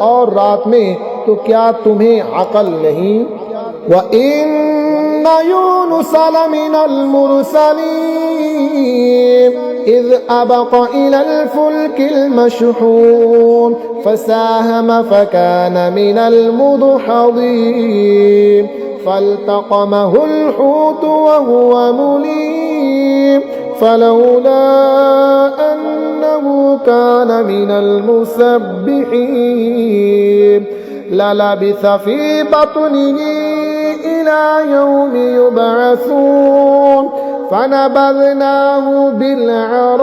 और रात में, तो क्या तुम्हें अकल नहीं। व इन्ना यूनुस लमिनल मुरसलीन इज़ अबक़ इलल फुल्किल मशहून फसाहम फकान मिनल मुदहदीन फल्तक़महुल हूत वहुव मुलीम फलौला अन्नहु कान मिनल मुसब्बिहीन ललबिथ फी बत्निही इला यौमि युबअसून फनबذनाहु बिलअराइ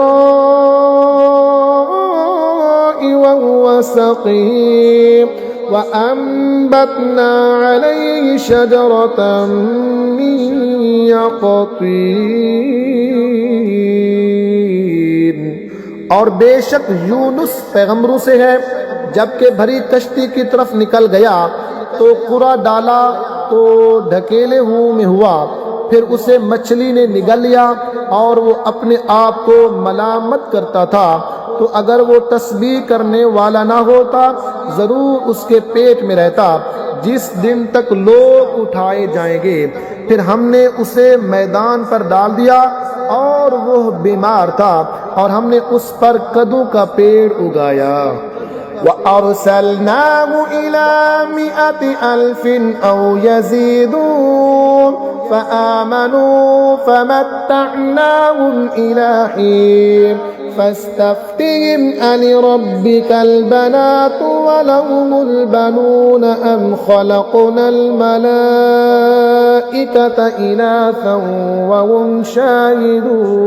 वहुव सक़ीम वअंबतना अलैहि शजरतन मिन यक़तीन। और बेशक यूनुस पैगंबरों से है, जबकि भरी कश्ती की तरफ निकल गया तो कुरा डाला तो ढकेले में हुआ, फिर उसे मछली ने निगल लिया और वो अपने आप को मलामत करता था। तो अगर वो तस्बीह करने वाला ना होता जरूर उसके पेट में रहता जिस दिन तक लोग उठाए जाएंगे। फिर हमने उसे मैदान पर डाल दिया और वो बीमार था और हमने उस पर कद्दू का पेड़ उगाया। وأرسلناه إلى 100,000 أو يزيدون فآمنوا فمتعناهم إلى حين فاستفتهم ألربك البنات ولهم البنون أم خلقنا الملائكة إناثا وهم شاهدون।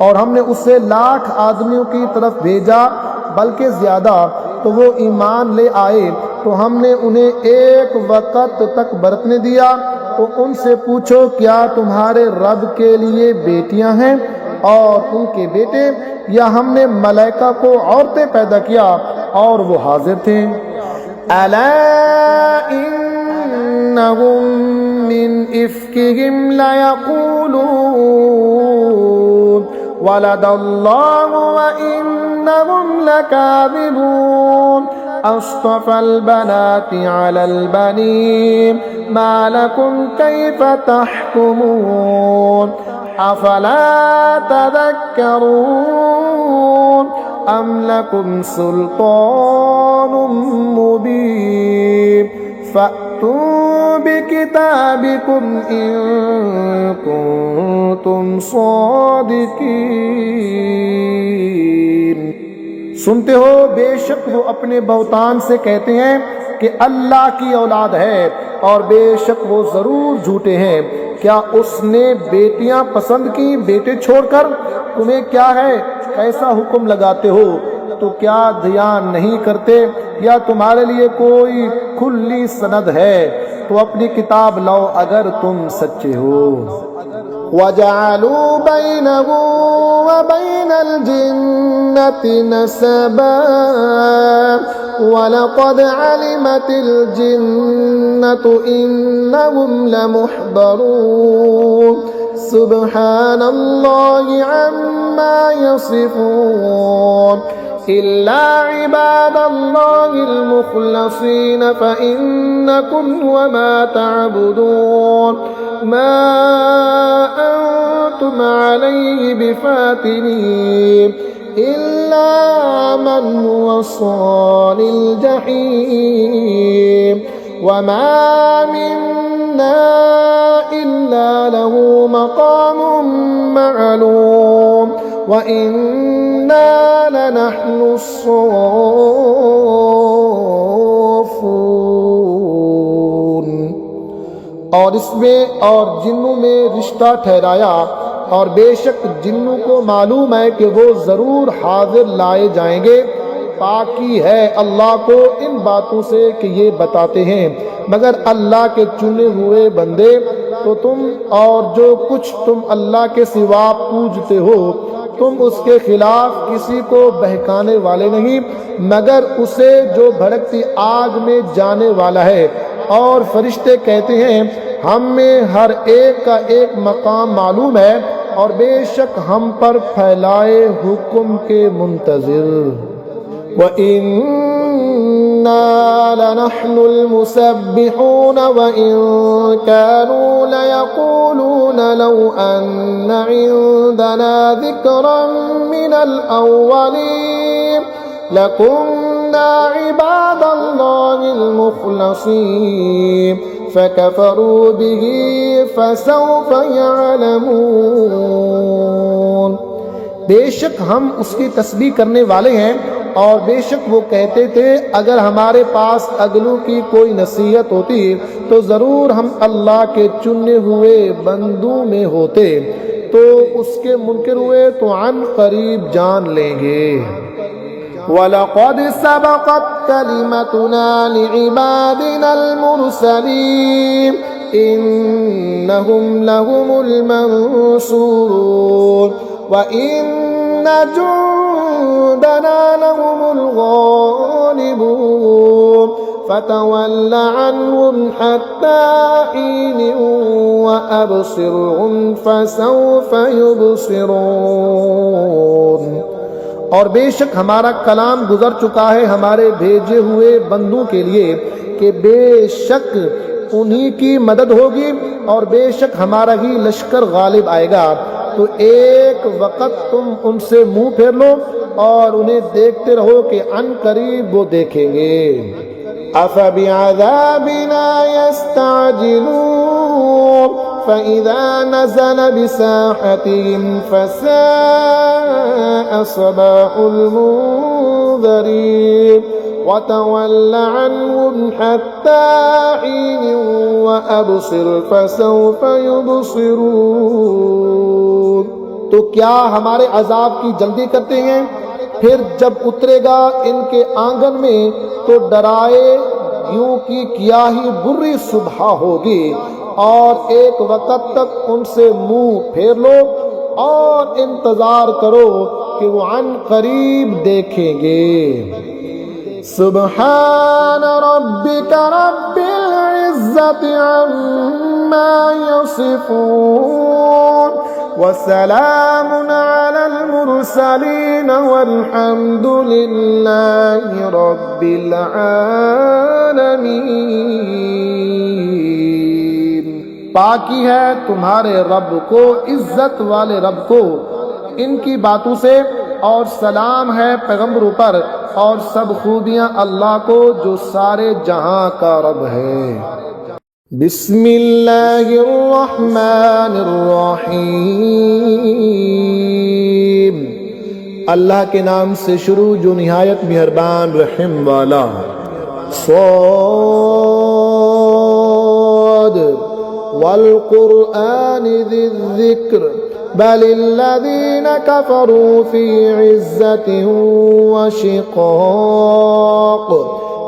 और हमने उसे 1,00,000 आदमियों की तरफ भेजा बल्कि ज्यादा, तो वो ईमान ले आए तो हमने उन्हें एक वक्त तक बरतने दिया। तो उनसे पूछो क्या तुम्हारे रब के लिए बेटियां हैं और उनके बेटे, या हमने मलाइका को औरतें पैदा किया और वो हाजिर थे। अला इन्नहुम मिन इफ्किहिम लयक़ूलून वलदल्लाहु व इन्नहुम लकाज़िबून अस्तफ़ल बनाति अलल बनीन मा लकुम कैफ़ तहकुमून अफला तज़क्करून अम लकुम सुल्तानुम मुबीन फ़अतू बिकिताबिकुम इन कुंतुम सादिकीन। सुनते हो, बेशक वो अपने बहुतान से कहते हैं कि अल्लाह की औलाद है, और बेशक वो जरूर झूठे हैं। क्या उसने बेटियां पसंद की बेटे छोड़कर? तुम्हें क्या है, कैसा हुक्म लगाते हो? तो क्या ध्यान नहीं करते? या तुम्हारे लिए कोई खुली सनद है? तो अपनी किताब लाओ अगर तुम सच्चे हो। वजअलू बैनहु व बैनल जिन्नति नसबा वलक़द अलिमतिल जिन्नतु इन्नहुम लमुहदरून सुब्हानल्लाहि अम्मा यसिफून इल्ला इबादल्लाहिल मुखलसीन फ़इन्नकुम वमा तअबुदून मा अंतुम अलैहि बिफ़ातिनीन इल्ला मन हुवा स्वालिल जहीम वमा मिन्ना इल्ला लहू मक़ामुम मअलूम व इन्ना लनहनु अस्साफ़ून। और इसमें और जिन्नों में रिश्ता ठहराया, और बेशक जिन्नों को मालूम है कि वो जरूर हाजिर लाए जाएंगे। पाकी है अल्लाह को इन बातों से कि ये बताते हैं, मगर अल्लाह के चुने हुए बंदे तो तुम और जो कुछ तुम अल्लाह के सिवा पूजते हो, तुम उसके खिलाफ किसी को बहकाने वाले नहीं, मगर उसे जो भड़कती आग में जाने वाला है। और फरिश्ते कहते हैं हमें हर एक का एक मकाम मालूम है, और बेशक हम पर फैलाए हुक्म के मुंतज़िर। व इन्ना लनहनुल मुसब्बिहून व इन कानू लयक़ूलून लौ अन्ना इंदना ज़िक्रन मिनल अव्वलीन लकुन्ना इबादल्लाहिल मुखलसीन फ़कफ़रू बिही फ़सौफ़ यअलमून। बेशक हम उसकी तस्बीह करने वाले हैं, और बेशक वो कहते थे अगर हमारे पास अगलों की कोई नसीहत होती तो ज़रूर हम अल्लाह के चुने हुए बंदों में होते, तो उसके मुनकिर हुए तो अन करीब जान लेंगे। वलक़द सबक़त कलिमतुना लिइबादिनल मुरसलीन इन्नहुम लहुमुल मंसूरून व इन्न जुंदना लहुमुल गालिबून फ़तवल्ल अन्हुम हत्ता हीन व अबसिरहुम फ़सौफ़ युबसिरून। और बेशक हमारा कलाम गुजर चुका है हमारे भेजे हुए बंदों के लिए कि बेशक उन्हीं की मदद होगी, और बेशक हमारा ही लश्कर गालिब आएगा। तो एक वक़्त तुम उनसे मुंह फेर लो और उन्हें देखते रहो कि अन करीब वो देखेंगे। अफ़बिअज़ाबिना यस्तअजिलून फ़इज़ा नज़ल बिसाहतिहिम फ़साअ सबाहुल मुंज़रीन वतवल्ल अन्हुम हत्ता हीन वअबसिर फ़सौफ़ युबसिरून। तो क्या हमारे अजाब की जल्दी करते हैं? फिर जब उतरेगा इनके आंगन में तो डराए यूं कि क्या ही बुरी सुबह होगी, और एक वक़्त तक उनसे मुंह फेर लो और इंतजार करो कि वो अन करीब देखेंगे। सुब्हान रब्बिका रब्बिल इज्जति अम्मा यसिफून व सलामुन अलल मुरसलीन वल्हम्दुलिल्लाहि रब्बिल आलमीन। पाकी है तुम्हारे रब को, इज्जत वाले रब को, इनकी बातों से, और सलाम है पैगंबरों पर, और सब खूबियां अल्लाह को जो सारे जहां का रब है। बिस्मिल्लाहिर्रहमानिर्रहीम। अल्लाह के नाम से शुरू जो निहायत मेहरबान रहम वाला। स्वाद वल कुरआनि ज़िक्र बलिल्लज़ीन कफ़रू फ़ी इज़्ज़तिन व शिक़ाक़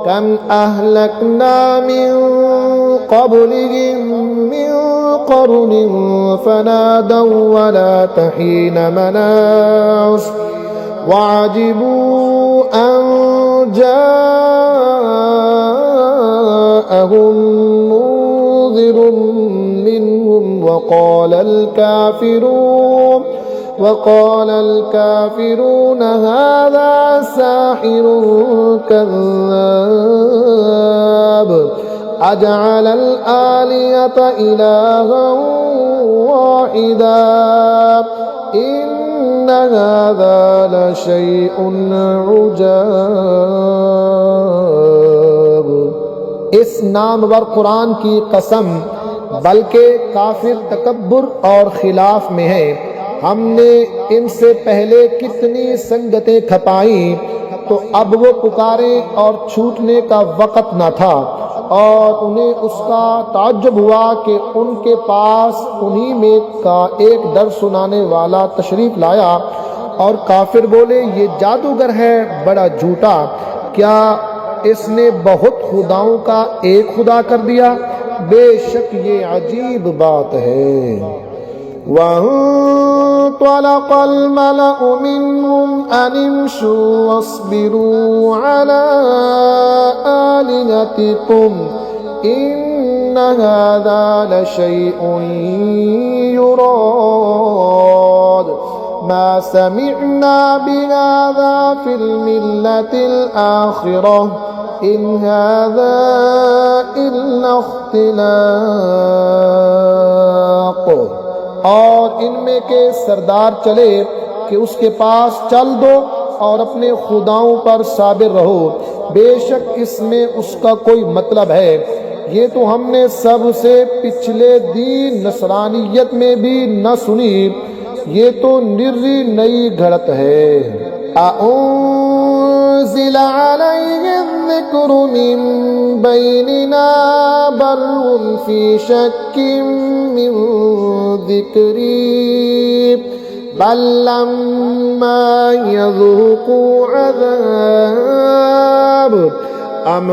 कम अहलकना मिन क़ब्लिहिम मिन क़रुनिन फ़नादव वला तहीन मनास वअजिबू अन जाअहुम मुन्ज़िरुन मिनहुम वक़ाल الكافرون هذا ساحر كذاب أجعل الآلهة إلها واحدا إن هذا لشيء عجاب। इस नामवर कुरान की कसम, बल्कि काफिर तकब्बुर और खिलाफ में है। हमने इनसे पहले कितनी संगतें खपाई, तो अब वो पुकारे और छूटने का वक़्त न था, और उन्हें उसका ताज्जुब हुआ कि उनके पास उन्हीं में का एक डर सुनाने वाला तशरीफ लाया। और काफिर बोले, ये जादूगर है बड़ा झूठा, क्या इसने बहुत खुदाओं का एक खुदा कर दिया? बेशक ये अजीब बात है। वंतलक़ल मलअ मिनहुम अन इम्शू वस्बिरू अला आलिहतिकुम इन्न हाज़ा लशैउन युराद मा समिअना बिहाज़ा फिल मिल्लतिल आखिरह इन हाज़ा इल्ला इख्तिलाक़। और इनमें के सरदार चले कि उसके पास चल दो और अपने खुदाओं पर साबिर रहो, बेशक इसमें उसका कोई मतलब है। ये तो हमने सबसे पिछले दीन नसरानियत में भी न सुनी, ये तो निर्री नई घड़त है। अउंज़िला अलैहि ज़िक्रु मिन बैनिना बल हुम फी शक्किन मिन ज़िक्री बल लम्मा यज़ूक़ू अज़ाब अम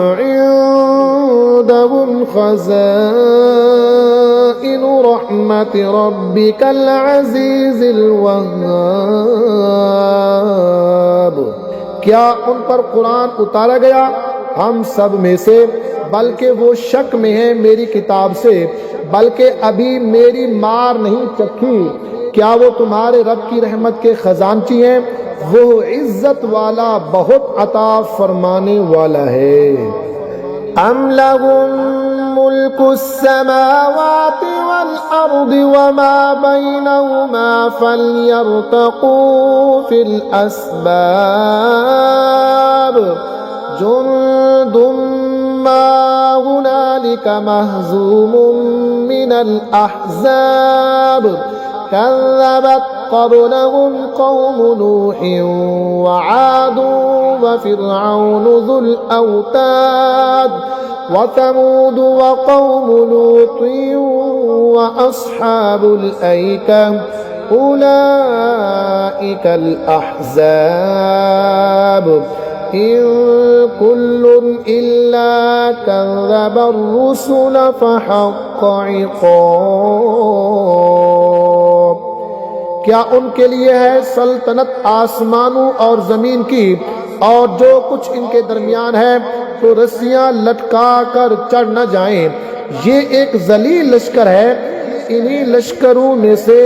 इंदहुम ख़ज़ाइनु रहमति रब्बिकल अज़ीज़िल वह्हाब। क्या उन पर कुरान उतारा गया? हम सब में से, बल्कि वो शक में है मेरी किताब से, बल्कि अभी मेरी मार नहीं चखी। क्या वो तुम्हारे रब की रहमत के खजानची हैं? वो इज्जत वाला, बहुत अता फरमाने वाला है। अम लहुम मुल्कुस समावाति वल अर्दि वमा बैनहुमा फल्यर्तक़ू फिल अस्बाब जुंदुम मा हुनालिका महज़ूमुम मिनल अहज़ाब कज़्ज़बत क़ब्लहुम क़ौमु नूहिन व आदु व फ़िरऔनु ज़ुल औताद व समूद व क़ौमु लूतिन व अस्हाबुल ऐका उलाइकल अहज़ाब इन कुल्लुन इल्ला कज़्ज़बर रुसुल फहक़्क़ इक़ाब। क्या उनके लिए है सल्तनत आसमानों और जमीन की और जो कुछ इनके दरमियान है, तो रस्सियां लटका कर चढ़ न जाएं। ये एक जलील लश्कर है, इन्हीं लश्करों में से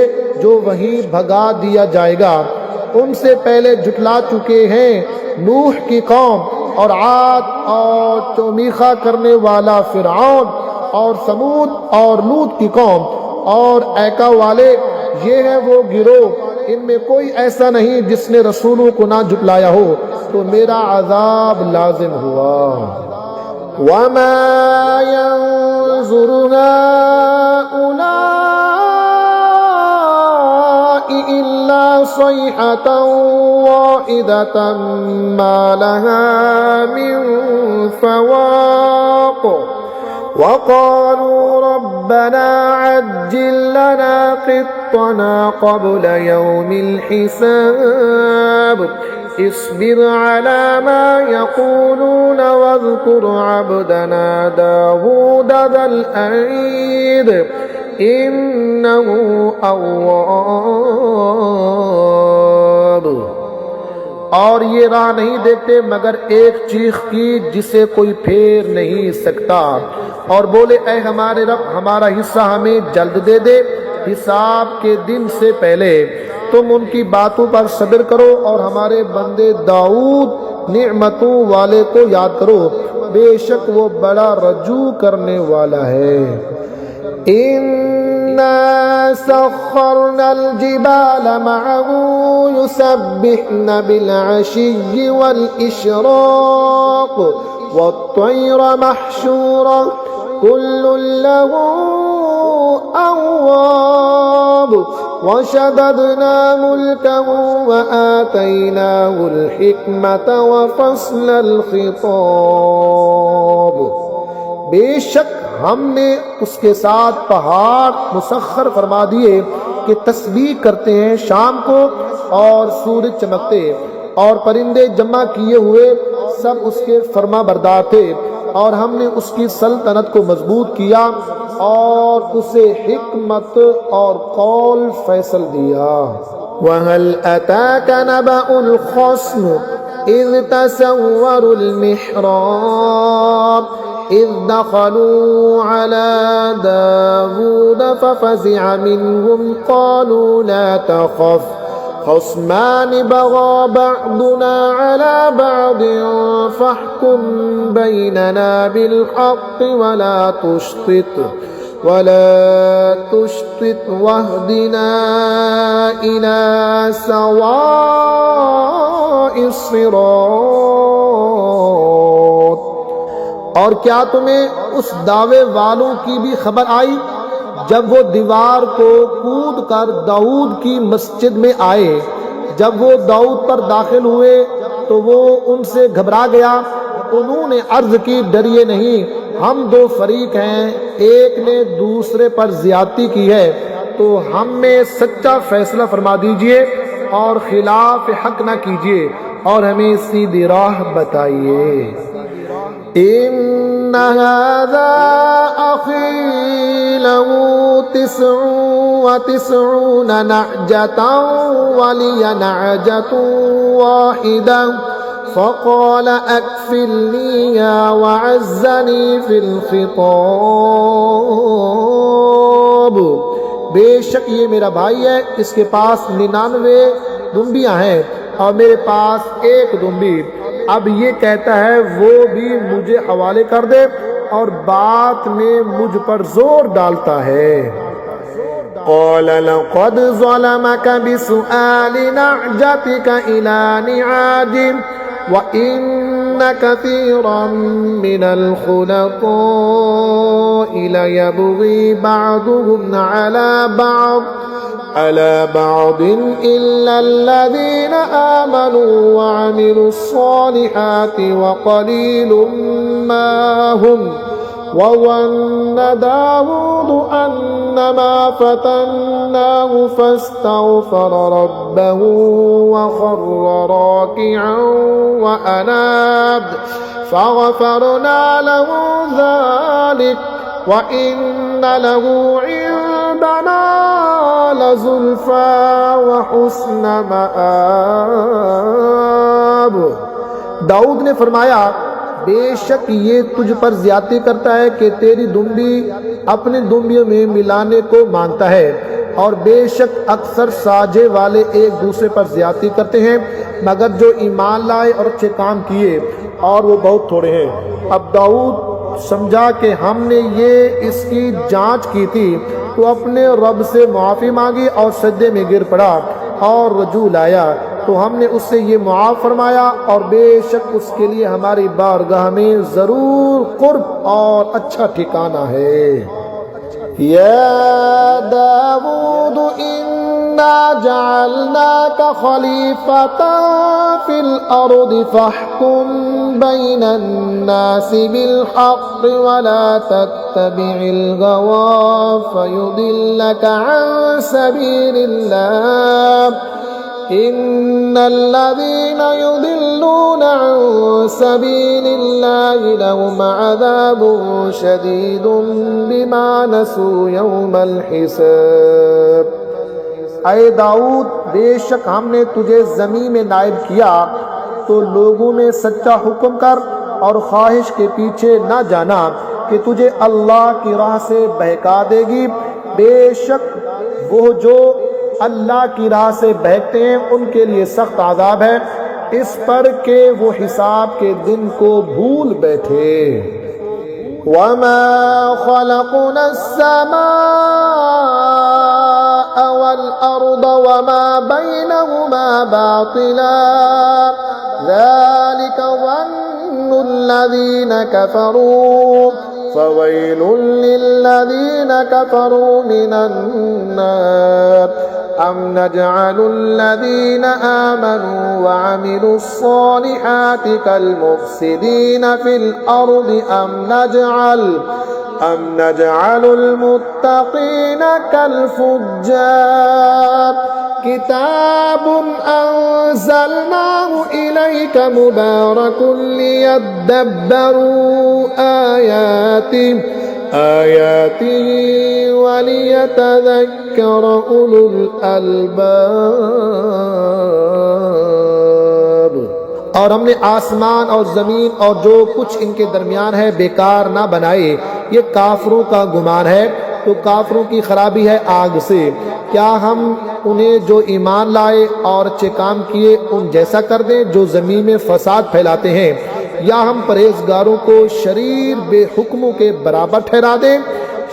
जो वहीं भगा दिया जाएगा। उनसे पहले झुटला चुके हैं नूह की कौम और आद और चौमीखा करने वाला फिरऔन और समूद और लूत की कौम और ऐका वाले। ये है वो गिरोह, इनमें कोई ऐसा नहीं जिसने रसूलों को ना झुटलाया हो, तो मेरा अजाब लाजिम हुआ। वमा यंज़ुरु हाउलाइ इल्ला सयहतन वाहिदतन मा लहा मिन फवाक़ वक़ालू रब्बना अज्जिल लना क़ित्तना क़ब्ल यौमिल हिसाब इस्बिर अला मा यक़ूलून वज़्कुर अब्दना दाऊद ज़ल ऐद इन्नहु अव्वाब। और ये राह नहीं देखते मगर एक चीख की जिसे कोई फेर नहीं सकता, और बोले ऐ हमारे रब, हमारा हिस्सा हमें जल्द दे दे हिसाब के दिन से पहले। तुम उनकी बातों पर सब्र करो और हमारे बंदे दाऊद निअमतों वाले को याद करो, बेशक वो बड़ा रजू करने वाला है। इन्ना सख्खरनल जिबाल मअहू युसब्बिहन बिल अशिय्यि वल इशराक़ वत्तैर महशूरा कुल्लुन लहू अव्वाब वशददना मुल्कहू वआतैनाहुल हिकमत वफ़स्लल खिताब। बेशक हमने उसके साथ पहाड़ मुसख्खर फरमा दिए कि तस्बीह करते हैं शाम को और सूरज चमकते, और परिंदे जमा किए हुए सब उसके फरमा बरदार थे, और हमने उसकी सल्तनत को मजबूत किया और उसे हिकमत और कौल फैसल दिया। वहल अताक नबउल खस्म इज़ तसव्वरुल मिहराब इज़ दखलू अला दाऊद फफ़ज़िअ मिनहुम क़ालू ला तख़फ़ खस्मान बग़ा बअदुना अला बअदिन फ़हकुम बैनना बिलहक़्क़ि वला तुश्तित वहदिना इला सवाइस सिरात। और क्या तुम्हें उस दावे वालों की भी खबर आई जब वो दीवार को कूद कर दाऊद की मस्जिद में आए? जब वो दाऊद पर दाखिल हुए तो वो उनसे घबरा गया। उन्होंने अर्ज की, डरिए नहीं, हम दो फरीक हैं, एक ने दूसरे पर ज्यादती की है, तो हम में सच्चा फैसला फरमा दीजिए और खिलाफ हक न कीजिए और हमें सीधी राह बताइए। इन्ना हाज़ा अख़ी लहू तिस्उन व तिस्ऊन नअजतन व लिया नअजतुन वाहिदा फ़क़ाल अक्फ़िलनिहा वअज़्ज़नी फ़िल ख़िताब। बेशक ये मेरा भाई है, इसके पास 99 दुम्बियाँ हैं और मेरे पास एक दुम्बी। अब ये कहता है वो भी मुझे हवाले कर दे और बात में मुझ पर जोर डालता है। क़ाल लक़द ज़लमक बिसुआलि नअजतिक इला निआजिम व इन्न कसीरन मिनल खुलताइ लयबग़ी बअदुहुम अला बअदिन इल्लल्लज़ीना आमनू व अमिलुस्सालिहाति व क़लीलुम मा हुम वज़न्न दाऊद अन्नमा फ़तन्नाहु फ़स्तग़फ़र रब्बहु व ख़र्र राकिअन व अनाब फ़ग़फ़रना लहु ज़ालिक व इन्न लहु इंदना लज़ुल्फ़ा व हुस्न मआब। दाऊद ने फरमाया, बेशक ये तुझ पर ज्यादती करता है कि तेरी दुम्बी अपने दुम्बियों में मिलाने को मांगता है, और बेशक अक्सर साझे वाले एक दूसरे पर ज्यादती करते हैं, मगर जो ईमान लाए और अच्छे काम किए, और वो बहुत थोड़े हैं। अब दाऊद समझा कि हमने ये इसकी जांच की थी, तो अपने रब से माफ़ी मांगी और सजदे में गिर पड़ा और रजू लाया, तो हमने उससे ये मुआफ़ फरमाया, और बेशक उसके लिए हमारी बारगाह में ज़रूर कुर्ब और अच्छा ठिकाना है। या दाऊद इन्ना जअलनाका खलीफतन फिल अर्दि फहकुम बैनन नासि बिल हक़्क़ वला तत्तबिइल गवा फयुदिल्लका अन सबीलिल्लाह इन्नल्लज़ीना युदिल्लूना अन सबीलिल्लाहि लहुम अज़ाबुन शदीदुन बिमा नसू यौमल हिसाब। ऐ दाऊद, बेशक हमने तुझे ज़मीन में नायब किया, तो लोगों में सच्चा हुक्म कर और ख्वाहिश के पीछे न जाना कि तुझे अल्लाह की राह से बहका देगी। बेशक वो जो अल्लाह की राह से बहकते हैं उनके लिए सख्त आज़ाब है, इस पर के वो हिसाब के दिन को भूल बैठे। वमा खलक़नस समाअ वल अर्द वमा बैनहुमा बातिला ज़ालिका ज़न्नुल लज़ीना कफ़रू फ़वैलुल लिल्लज़ीना कफ़रू मिनन नार अम नजअलुल लज़ीना आमनू व अमिलुस्सालिहाति कल मुफ़्सिदीना फिल अर्दि अम नजअलुल मुत्तक़ीना कल फुज्जार। किताबुन अंज़लनाहु इलैका मुबारकुन लियद्दब्बरू आयातिही वलियतज़क्कर उलुल अलबाब। और हमने आसमान और ज़मीन और जो कुछ इनके दरमियान है बेकार ना बनाए। ये काफरों का गुमान है, तो काफरों की खराबी है आग से। क्या हम उन्हें जो ईमान लाए और अच्छे काम किए उन जैसा कर दें जो ज़मीन में फसाद फैलाते हैं, या हम परहेजगारों को शरीर बेहुक्मों के बराबर ठहरा दें?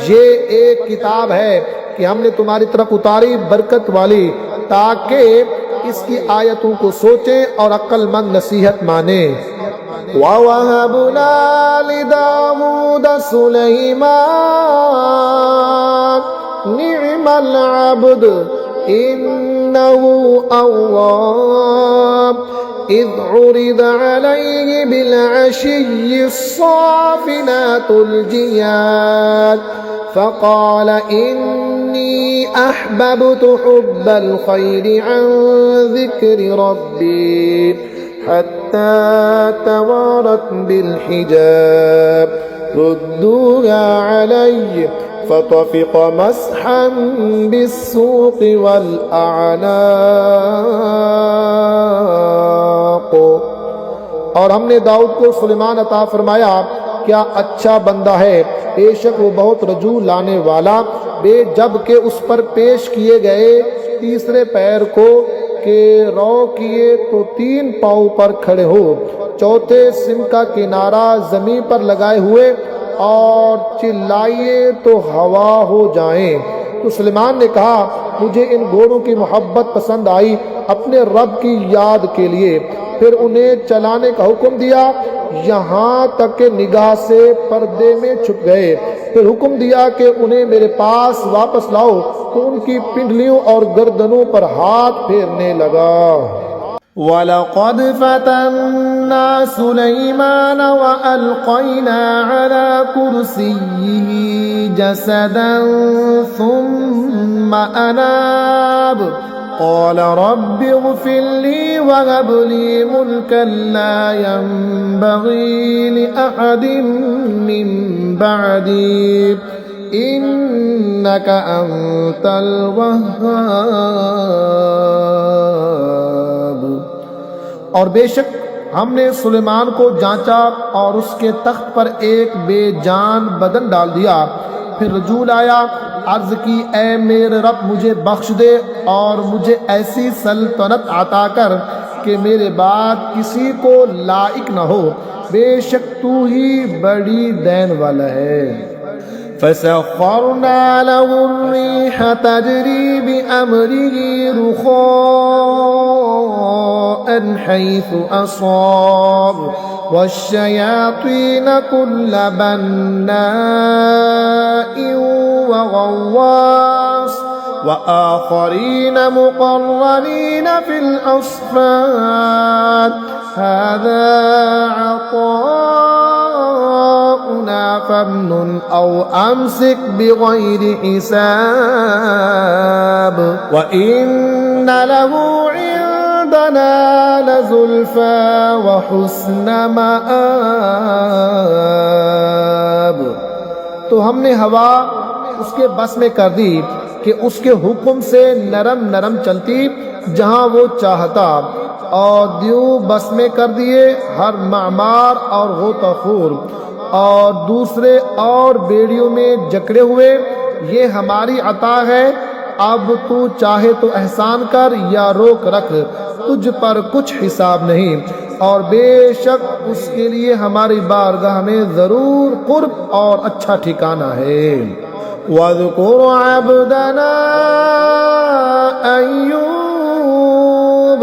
ये एक किताब है कि हमने तुम्हारी तरफ उतारी बरकत वाली, ताकि इसकी आयतों को सोचें और अक्लमंद नसीहत माने। ववहबना लिदाऊद सुलैमान निअमल अब्द इन्नहु अव्वाब इज़ उरिद अलैहि बिलअशिय्यि स्साफ़िनातुल जियाद फ़क़ाल इन्नी अहबब्तु हुब्बल खैरि अन ज़िक्रि रब्बी हत्ता तवारत बिल हिजाब रुद्दूहा अलैहि फ़तफ़िक़ मस्हन बिस्सूक़ वल अअनाक़। और हमने दाऊद को सुलेमान अता फरमाया, क्या अच्छा बंदा है, बेशक वो बहुत रजू लाने वाला। जब के उस पर पेश किए गए तीसरे पैर को के रौ किए तो 3 पाँव पर खड़े हो, चौथे सिम का किनारा जमीन पर लगाए हुए और चिल्लाइए तो हवा हो जाएं। तो सुलेमान ने कहा, मुझे इन घोड़ों की मोहब्बत पसंद आई अपने रब की याद के लिए। फिर उन्हें चलाने का हुक्म दिया यहाँ तक कि निगाह से पर्दे में छुप गए। फिर हुक्म दिया कि उन्हें मेरे पास वापस लाओ, तो उनकी पिंडलियों और गर्दनों पर हाथ फेरने लगा। वलक़द फ़तन्ना सुलैमान व अलक़ैना अला कुर्सिय्यिही जसदन सुम्मा अनाब क़ाल रब्बि इग़फ़िर ली वहब ली मुल्कन ला यंबग़ी लिअहदिन मिन बअदी इन्नका अंतल वह्हाब। और बेशक हमने सुलेमान को जांचा और उसके तख्त पर एक बेजान बदन डाल दिया। फिर रजूल आया, अर्ज की, ए मेरे रब मुझे बख्श दे और मुझे ऐसी सल्तनत अता कर कि मेरे बाद किसी को लायक न हो, बेशक तू ही बड़ी देन वाला है। फसख्खरना लहु अर्रीह तजरी बिअमरिही रुखाअन हैसु असाब वश्शयातीन कुल्ल बन्नाइन व गव्वास व आखरीन मुक़र्रनीन फिल अस्फ़ाद हाज़ा अताउना फम्नुन औ अमसिक बिग़ैरि हिसाब व इन्न लहु इंदना लज़ुल्फ़ा व हुस्न मआब। तो हमने हवा उसके बस में कर दी कि उसके हुक्म से नरम नरम चलती जहां वो चाहता, और द्यू बस में कर दिए हर मामार और गोताखोर और दूसरे और बेड़ियों में जकड़े हुए। ये हमारी अता है, अब तू चाहे तो एहसान कर या रोक रख, तुझ पर कुछ हिसाब नहीं, और बेशक उसके लिए हमारी बारगाह में जरूर कुर्ब और अच्छा ठिकाना है। वज़कुर अब्दना अय्यूब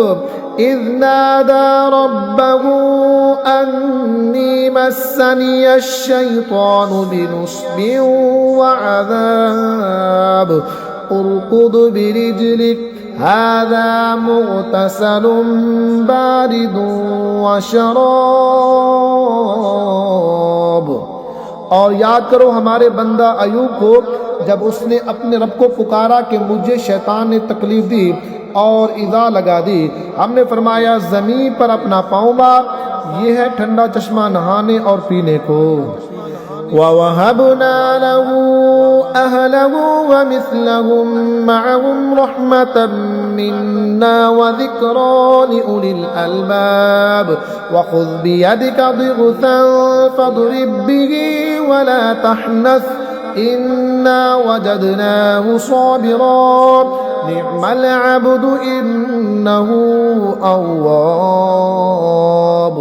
इज़ नादा रब्बहु अन्नी मस्सनिय शैतानु बिनुस्बिन व अज़ाब उरकुद बिरिजलिक हाज़ा मुग़तसलुन बारिदुन व शराब। और याद करो हमारे बंदा अयूब को, जब उसने अपने रब को पुकारा कि मुझे शैतान ने तकलीफ दी और इज़ा लगा दी। हमने फरमाया ज़मीन पर अपना पाँव मार, ये है ठंडा चश्मा नहाने और पीने को। ववहबना लहू अहलहू व मिस्लहुम मअहुम रहमतम मिन्ना व ज़िक्रा लिउलिल अलबाब वख़ुज़ बियदिका ज़िग़्फ़न फ़ाضरिब बिही वला तहनस इन्ना वजदनाहु साबिरा निअमल अब्दु इन्नहु अव्वाब।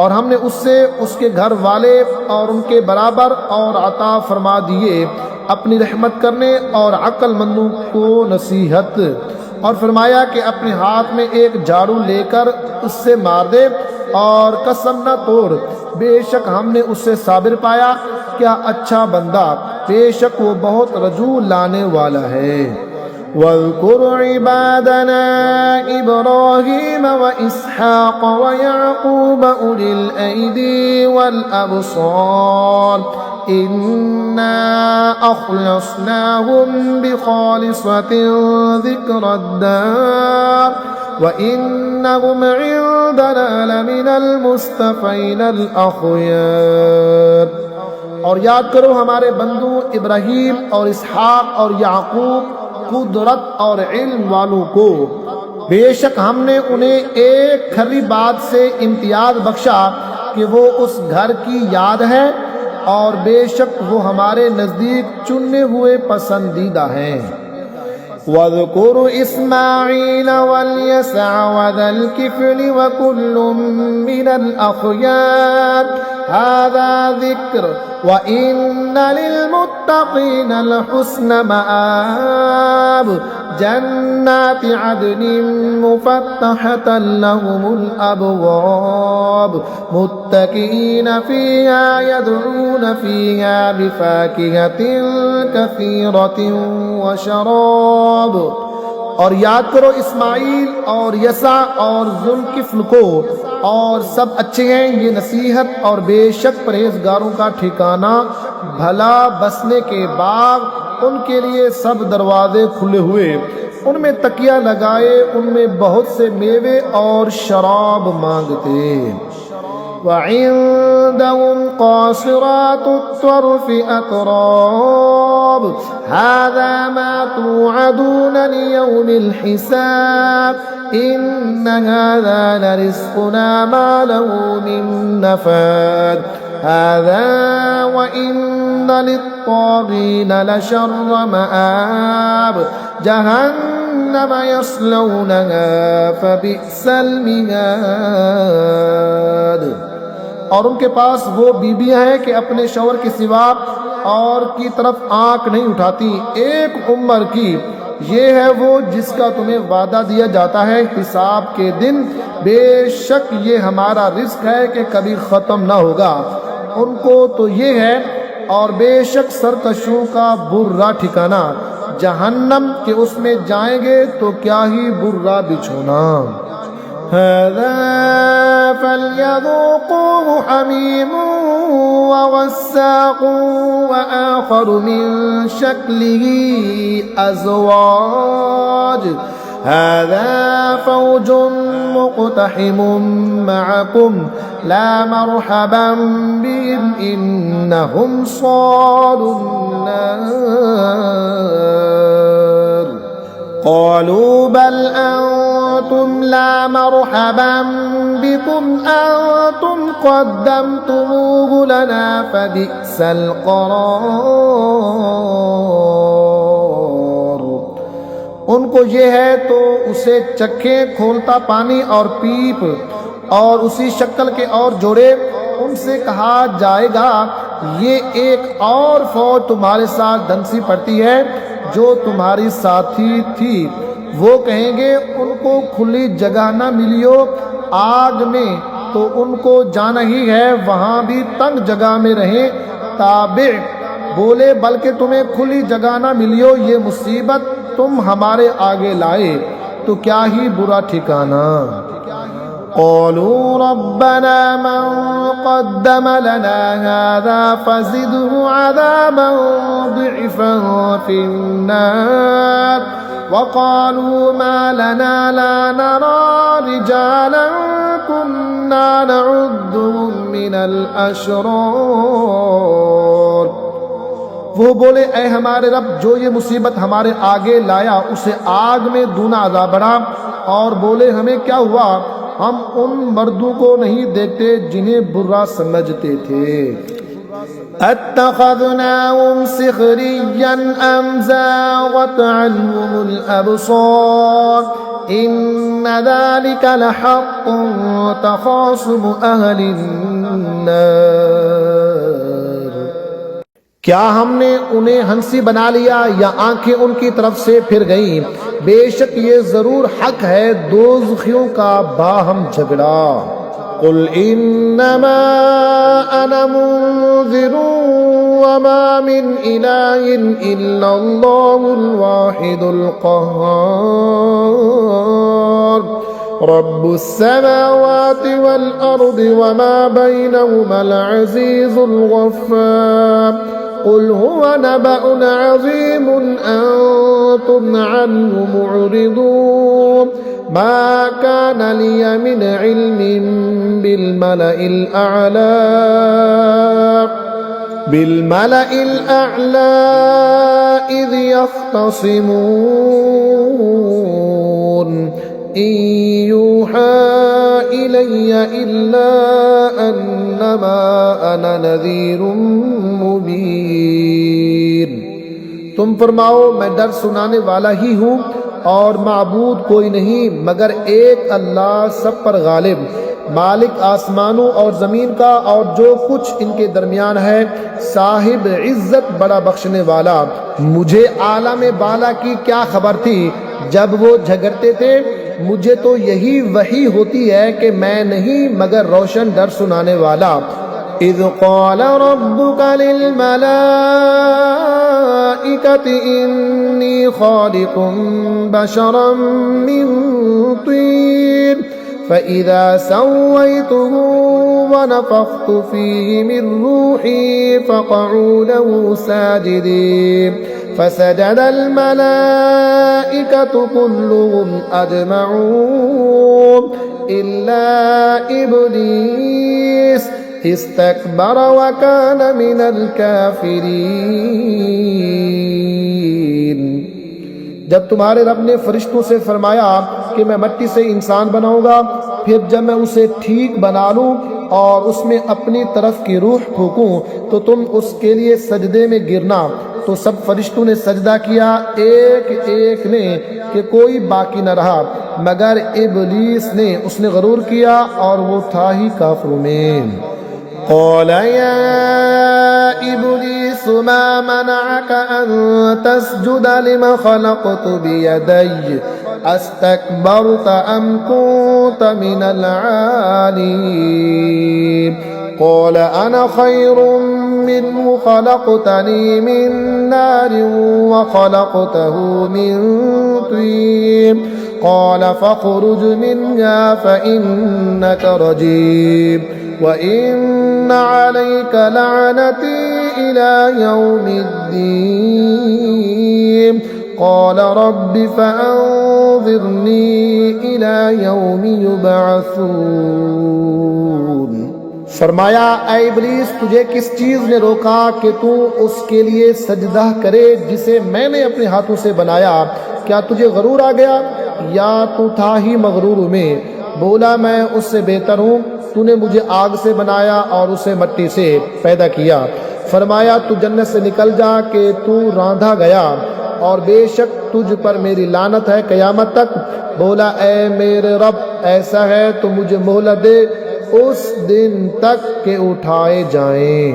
और हमने उससे उसके घर वाले और उनके बराबर और अता फरमा दिए अपनी रहमत करने और अक्लमंदों को नसीहत। और फरमाया कि अपने हाथ में एक झाड़ू लेकर उससे मार दे और कसम न तोड़, बेशक हमने उससे साबिर पाया। क्या अच्छा बंदा, बेशक वो बहुत रजू लाने वाला है। वज़कुर इबादना इब्राहीम व इसहाक़ व याक़ूब उलिल ऐदी वल अबसार इन्ना अख़लसनाहुम बिख़ालिसतिन ज़िक्रद्दार व इन्नहुम इंदना लमिनल मुस्तफ़ीनल अख़यार। और याद करो हमारे बंदू इब्राहीम और इसहाक और याकूब, कुदरत और इल्म वालों को, बेशक हमने उन्हें एक खरी बात से इम्तियाज बख्शा कि वो उस घर की याद है, और बेशक वो हमारे नज़दीक चुने हुए पसंदीदा हैं। वज़कुर इस्माईल वल-यसअ वज़ल-किफ़्ल वकुल्लुम मिनल अख़यार हाज़ा ज़िक्र व इन्न लिलमुत्तक़ीन लहुस्न मआब जन्नाति अदनिन मुफ़त्तहतन लहुमुल अबवाब मुत्तक़ीन फ़ीहा यदऊन फ़ीहा बिफ़ाकिहतिन कसीरतिन व शराब। और याद करो इस्माईल और यसा और ज़ुल्किफ्ल को, और सब अच्छे हैं ये नसीहत, और बेशक परहेजगारों का ठिकाना भला बसने के बाग, उनके लिए सब दरवाजे खुले हुए, उनमें तकिया लगाए, उनमें बहुत से मेवे और शराब मांगते। वइंदहुम क़ासिरातुत तर्फ़ अतराब हाज़ा मा तुअदून लियौमिल हिसाब इन्न हाज़ा लरिज़्क़ुना मा लहू मिन नफ़ाद हाज़ा व इन्न लित्ताग़ीन लशर्र मआब जहन्नम यस्लौनहा फबिअसल मिहाद। और उनके पास वो बीबियां हैं कि अपने शौहर के सिवा और की तरफ आंख नहीं उठाती, एक उम्र की। ये है वो जिसका तुम्हें वादा दिया जाता है हिसाब के दिन। बेशक ये हमारा रिस्क है कि कभी ख़त्म ना होगा। उनको तो ये है। और बेशक सरकशों का बुरा ठिकाना जहन्नम के, उसमें जाएंगे तो क्या ही बुरा बिछोना। हाज़ा फल्यज़ूक़ूहु हमीमुन व गस्साक़ुन व आख़रु मिन शक्लिही अज़वाज हाज़ा फ़ौजुन मुक़तहिमुन मअकुम ला मरहबन बिहिम इन्नहुम सालुन नार क़ालू बल अंतुम ला मरहबन बिकुम अंतुम क़द्दमतुमूहु लना फ़बिअसल क़रार। उनको ये है तो उसे चखें खोलता पानी और पीप और उसी शक्ल के और जोड़े। उनसे कहा जाएगा ये एक और फौज तुम्हारे साथ दंसी पड़ती है जो तुम्हारी साथी थी। वो कहेंगे उनको खुली जगह ना मिलियो आग में तो उनको जाना ही है, वहां भी तंग जगह में रहें। ताबे बोले बल्कि तुम्हें खुली जगह ना मिलियो, ये मुसीबत तुम हमारे आगे लाए तो क्या ही बुरा ठिकाना। क़ालू रब्बना मन क़द्दम लना हाज़ा फ़ज़िदहु अज़ाबन ज़िअफ़न फ़िन्नार वक़ालू मा लना ला नरा रिजालन कुन्ना नउद्दुहुम मिनल अशरार। वो बोले ऐ हमारे रब, जो ये मुसीबत हमारे आगे लाया उसे आग में दूना अज़ाब बढ़ा। और बोले हमें क्या हुआ, हम उन मर्दों को नहीं देखते जिन्हें बुरा समझते थे। अत्तख़ज़नाहुम सिख़रिय्यन अम ज़ाग़त अन्हुमुल अब्सार इन्न ज़ालिका लहक़्क़ुन तख़ासुमु अहलिन नार। क्या हमने उन्हें हंसी बना लिया या आंखें उनकी तरफ से फिर गईं? बेशक ये जरूर हक है दोज़खियों का बाहम झगड़ा। कुल इन्नमा अना मुन्ज़िरुन वमा मिन इलाहिन इल्लल्लाहुल वाहिदुल क़ह्हार रब्बुस समावाति वल अर्दि वमा बैनहुमल अज़ीज़ुल गफ़्फ़ार क़ुल हुवा नबअुन अज़ीमुन अंतुम अन्हु मुअरिदून मा कान लिय मिन इल्मिन बिल मलइल अअला इज़ यख़्तसिमून इन यूहा इलय्य इल्ला अन्नमा अना नज़ीरुम मुबीन। तुम फरमाओ मैं डर सुनाने वाला ही हूँ और माबूद कोई नहीं मगर एक अल्लाह सब पर गालिब, मालिक आसमानों और ज़मीन का और जो कुछ इनके दरमियान है, साहिब इज़्ज़त बड़ा बख्शने वाला। मुझे आलम बाला की क्या खबर थी जब वो झगड़ते थे। मुझे तो यही वही होती है कि मैं नहीं मगर रोशन डर सुनाने वाला। इज़ क़ाल रब्बुका लिल मलाइकति इन्नी ख़ालिक़ुन बशरन मिन तीन फ़इज़ा सव्वय्तुहु व नफ़ख़्तु फ़ीहि मिन रूही फ़क़अू लहु साजिदीन फ़सजदल मलाइकतु कुल्लुहुम अजमऊन इल्ला इब्लीस इस्तकबर व कान मिनल काफिरीन। जब तुम्हारे रब ने फरिश्तों से फरमाया कि मैं मिट्टी से इंसान बनाऊंगा, फिर जब मैं उसे ठीक बना लूं और उसमें अपनी तरफ की रूह फूकूं तो तुम उसके लिए सजदे में गिरना, तो सब फरिश्तों ने सजदा किया एक एक ने कि कोई बाकी न रहा मगर इब्लीस ने। उसने गरूर किया और वो था ही काफिरों में। क़ाल या इब्लीस मा मनअक अन तस्जुद लिमा खलक़तु बियदैय अस्तकबरत अम कुनत मिनल आलीन। क़ाल अना खैरुम मिन्हु खलक़तनी मिन नारिन व खलक़तहु मिन तीन। क़ाल फ़ख़रुज मिन्हा फ़इन्नक रजीम व इन्न अलैक लअनती इला यौमिद्दीन। क़ाल रब्बि फ़अन्ज़िरनी इला यौमि युबअसून। फरमाया, ऐ इब्लीस, तुझे किस चीज ने रोका कि तू उसके लिए सजदा करे जिसे मैंने अपने हाथों से बनाया? क्या तुझे गरूर आ गया या तू था ही मगरूर में? बोला, मैं उससे बेहतर हूँ। तूने मुझे आग से बनाया और उसे मिट्टी से पैदा किया। फरमाया, तू जन्नत से निकल जा कि तू रांधा गया और बेशक तुझ पर मेरी लानत है क़यामत तक। बोला, ऐ मेरे रब, ऐसा है तो मुझे मोहलत दे उस दिन तक के उठाए जाएं।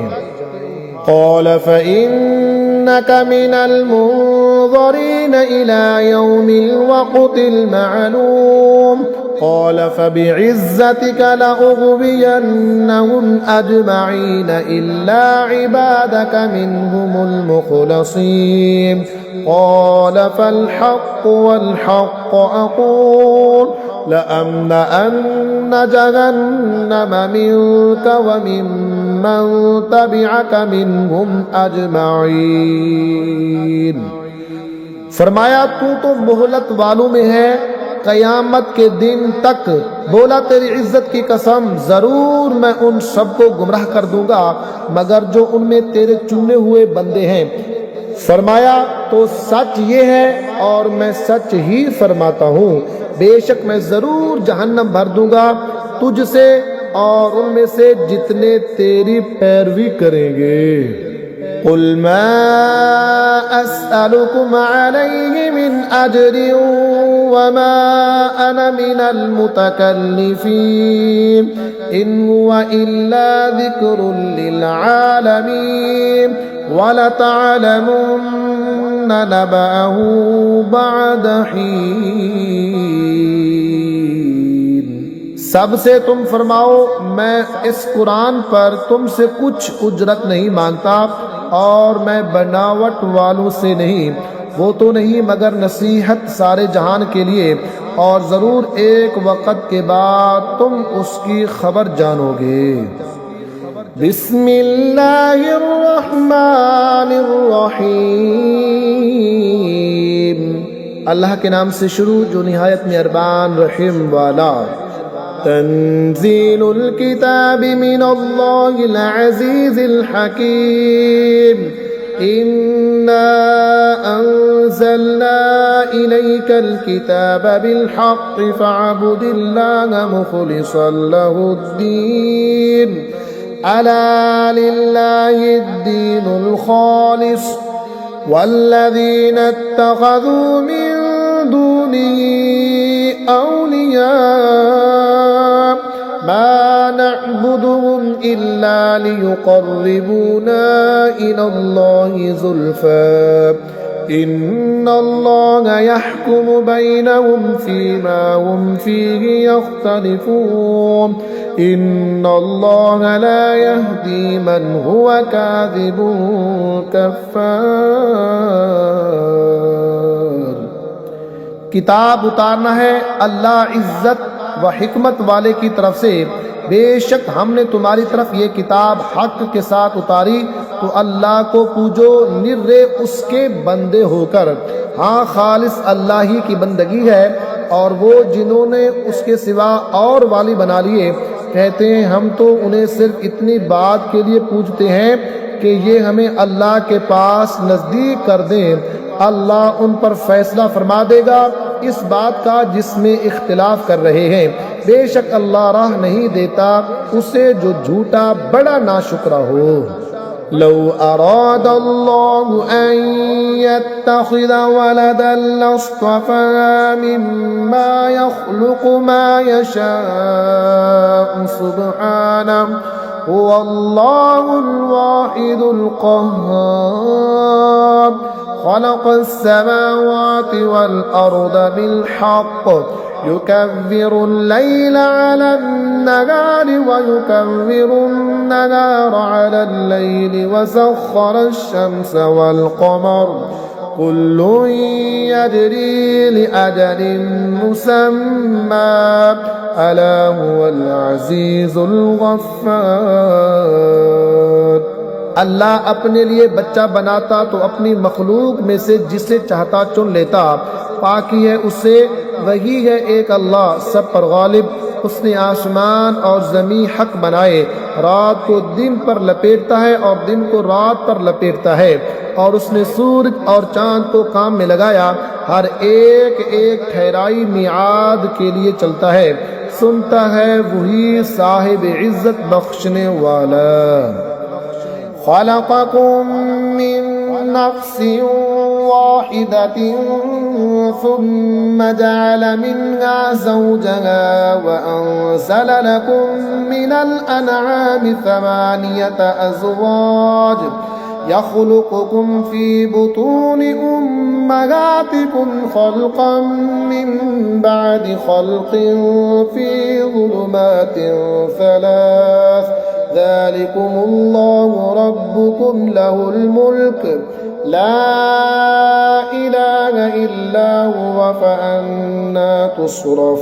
क़ाल फ़इन्नक मिनल मुनज़रीन इला यौमिल वक़्तिल मअलूम। क़ाल फ़बिइज़्ज़तिक लअग़वियन्नहुम अजमईन इल्ला इबादक मिनहुमुल मुख़लसीन। क़ाल फ़ल्हक़्क़ु वल्हक़्क़ अक़ूल लअम्लअन्न जहन्नम मिनक व मिम्मन तबिअक मिनहुम अजमईन। फरमाया, तू तो मोहलत वालों में है क़यामत के दिन तक। बोला, तेरी इज्जत की कसम, जरूर मैं उन सबको गुमराह कर दूंगा मगर जो उनमें तेरे चुने हुए बंदे हैं। फरमाया, तो सच ये है और मैं सच ही फरमाता हूँ, बेशक मैं जरूर जहन्नम भर दूंगा तुझसे और उनमें से जितने तेरी पैरवी करेंगे। कुल मा अस्अलुकुम अलैहि मिन अजरिन व मा अना मिनल मुतकल्लिफीन इन हुवा इल्ला ज़िक्रुन लिल आलमीन व लतअलमुन्न नबअहु बअद हीन। सबसे तुम फरमाओ, मैं इस कुरान पर तुमसे कुछ उजरत नहीं मांगता और मैं बनावट वालों से नहीं। वो तो नहीं मगर नसीहत सारे जहान के लिए, और ज़रूर एक वक़्त के बाद तुम उसकी खबर जानोगे। बिस्मिल्लाहिर्रहमानिर्रहीम। अल्लाह के नाम से शुरू जो निहायत मेहरबान रहीम वाला। तंज़ीलुल किताबि मिनल्लाहिल अज़ीज़िल हकीम। इन्ना अंज़लना इलैकल किताब बिल हक़्क़ि फ़अब्दिल्लाह मुख़लिसन लहुद्दीन। अला लिल्लाहिद्दीनुल ख़ालिस वल्लज़ीना इत्तख़ज़ू मिन दूनिही औलिया मा नअबुदुहुम इल्ला लियुक़र्रिबूना इलल्लाहि ज़ुल्फ़ा इन्नल्लाहा यहकुमु बैनहुम फ़ीमा हुम फ़ीहि यख्तलिफ़ून इन्नल्लाहा ला यहदी मन हुवा काज़िबुन कफ़्फ़ार। किताब उतारना है अल्लाह इज्जत व हिकमत वाले की तरफ से। बेशक हमने तुम्हारी तरफ ये किताब हक के साथ उतारी, तो अल्लाह को पूजो निर्रे उसके बंदे होकर। हाँ, खालिस अल्लाह ही की बंदगी है और वो जिन्होंने उसके सिवा और वाली बना लिए कहते हैं हम तो उन्हें सिर्फ इतनी बात के लिए पूछते हैं कि ये हमें अल्लाह के पास नज़दीक कर दें। अल्लाह उन पर फैसला फरमा देगा इस बात का जिसमें इख्तिलाफ कर रहे हैं। बेशक अल्लाह राह नहीं देता उसे जो झूठा बड़ा नाशुक्रा हो। लौ अरादल्लाहु अन यत्तखिज़ वलदन लस्तफ़ा मिम्मा यख़्लुक़ु मा यशाअु सुब्हानहु हुवल्लाहुल वाहिदुल क़ह्हार ख़लक़स समावाति वल अर्द बिल हक़्क़ युकव्विरुल लैला अलन नहारि व युकव्विरुन नहारा अलल लैलि व सख़्ख़रश शम्स वल क़मर कुल्लुन यजरी लिअजलिन मुसम्मा अला हुवल अज़ीज़ुल गफ़्फ़ार। अल्लाह अपने लिए बच्चा बनाता तो अपनी मखलूक में से जिसे चाहता चुन लेता। पाकी है उससे, वही है एक अल्लाह सब पर गालिब। उसने आसमान और ज़मीन हक बनाए, रात को दिन पर लपेटता है और दिन को रात पर लपेटता है। और उसने सूरज और चांद को काम में लगाया, हर एक एक ठहराई मियाद के लिए चलता है। सुनता है वही साहिब इज्जत बख्शने वाला। खलक़कुम मिन नफ्सिन वाहिदतिन सुम्मा जअल मिन्हा ज़ौजहा व अंज़ल लकुम मिनल अनआमि थमानियत अज़वाज यख़्लुक़ुकुम फ़ी बुतूनि उम्महातिकुम ख़ल्क़न मिन बअदि ख़ल्क़िन फ़ी ज़ुलुमातिन सलास ज़ालिकुमुल्लाहु रब्बुकुम लहुल मुल्क ला इलाहा इल्ला हुवा फ़अन्ना तुसरफ़ून।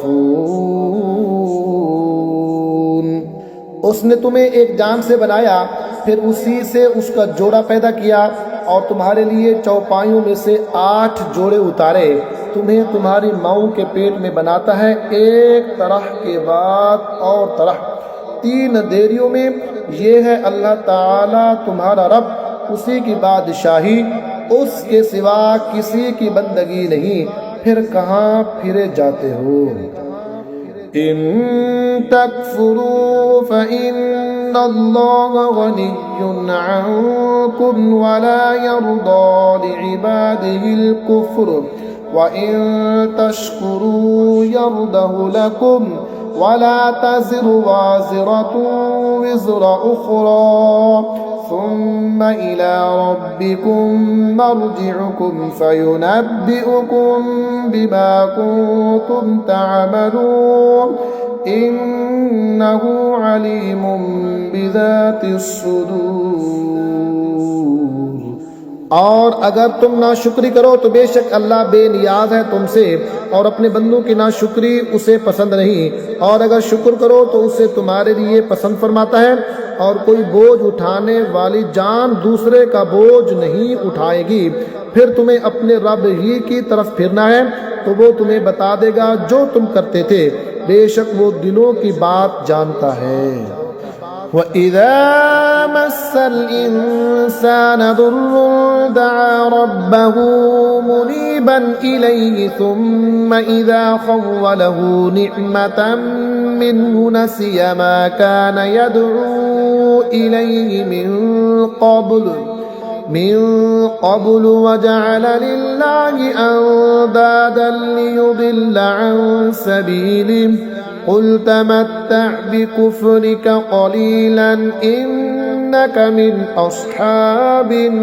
उसने तुम्हें एक जान से बनाया, फिर उसी से उसका जोड़ा पैदा किया और तुम्हारे लिए चौपाइयों में से 8 जोड़े उतारे। तुम्हें तुम्हारी माँ के पेट में बनाता है एक तरह के बाद और तरह 3 देरियों में। ये है अल्लाह ताला तुम्हारा रब, उसी की बादशाही, उसके सिवा किसी की बंदगी नहीं। फिर कहाँ फिरे जाते हो। इन तकफुरू फ़इन्नल्लाहा गनिय्युन अन्कुम वला यर्दा लिइबादिहिल कुफ्र व इन तशकुरू यर्दहु लकुम वला तज़िरु वाज़िरतुन विज़रा उख़रा सुम्मा इला रब्बिकुम मर्जिउकुम फ़युनब्बिउकुम बिमा कुन्तुम तअमलून इन्नहु अलीमुम बिज़ातिस सुदूर। और अगर तुम नाशुक्री करो तो बेशक अल्लाह बेनियाज है तुमसे, और अपने बंदों की नाशुक्री उसे पसंद नहीं। और अगर शुक्र करो तो उसे तुम्हारे लिए पसंद फरमाता है। और कोई बोझ उठाने वाली जान दूसरे का बोझ नहीं उठाएगी। फिर तुम्हें अपने रब ही की तरफ फिरना है तो वो तुम्हें बता देगा जो तुम करते थे। बेशक वो दिलों की बात जानता है। वइज़ा मस्सल इंसान दुर्रुन दआ रब्बहू मुनीबन इलैहि सुम्मा इज़ा खव्वलहू निअमतन मिन्हु नसिया मा कान यदऊ इलैहि मिन क़ब्ल वजअल लिल्लाहि अंदादन लियुदिल्ल अन सबीलिहि क़ुल तमत्तअ बिकुफ़्रिक क़लीलन इन्नक मिन अस्हाबिन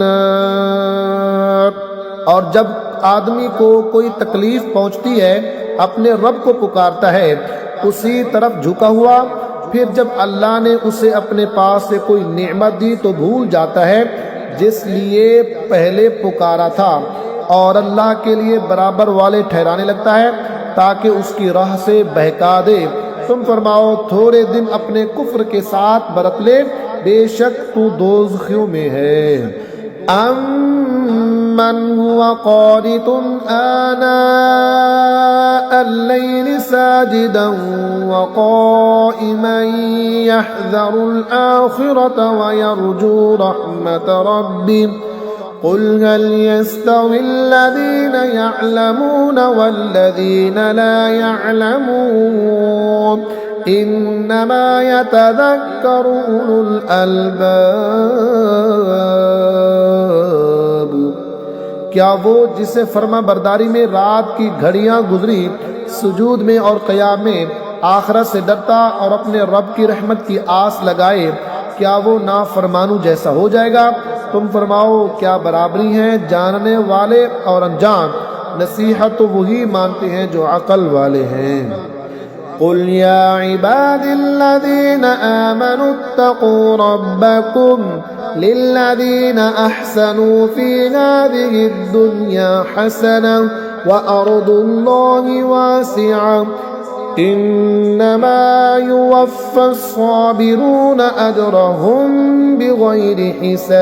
नार। और जब आदमी को कोई तकलीफ पहुंचती है अपने रब को पुकारता है उसी तरफ झुका हुआ। फिर जब अल्लाह ने उसे अपने पास से कोई नेमत दी तो भूल जाता है जिस लिए पहले पुकारा था, और अल्लाह के लिए बराबर वाले ठहराने लगता है ताकि उसकी राह से बहका दे। तुम फरमाओ थोड़े दिन अपने कुफ्र के साथ बरत ले, बेशक तू दोज़खियों में है। من هو قانت آناء الليل ساجدا وقائما يحذر الآخرة ويرجو رحمة ربه قل هل يستوي الذين يعلمون والذين لا يعلمون إنما يتذكر أولو الألباب। क्या वो जिसे फर्मा बरदारी में रात की घड़ियां गुजरी, सुजूद में और क़याम में आखिरत से डरता और अपने रब की रहमत की आस लगाए, क्या वो नाफरमानू जैसा हो जाएगा? तुम फरमाओ क्या बराबरी हैं जानने वाले और अनजान? नसीहत तो वही मानते हैं जो अकल वाले हैं। कुल या इबादिल्लज़ीना आमनु इत्तक़ू रब्बकुम लिल्लज़ीना अहसनू फ़ी हाज़िहि दुन्या हसना व अर्दुल्लाहि वासिअ इन्नमा युवफ़्फ़स-साबिरून अजरहुम बिग़ैरि हिसाब।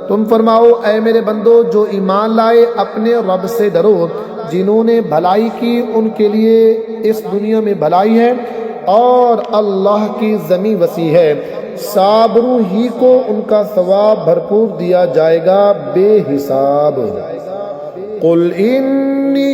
तुम फरमाओ ऐ मेरे बंदो जो ईमान लाए अपने रब से डरो, जिन्होंने भलाई की उनके लिए इस दुनिया में भलाई है और अल्लाह की ज़मीं वसी है। साबरू ही को उनका सवाब भरपूर दिया जाएगा बेहिसाब। कुल इन्नी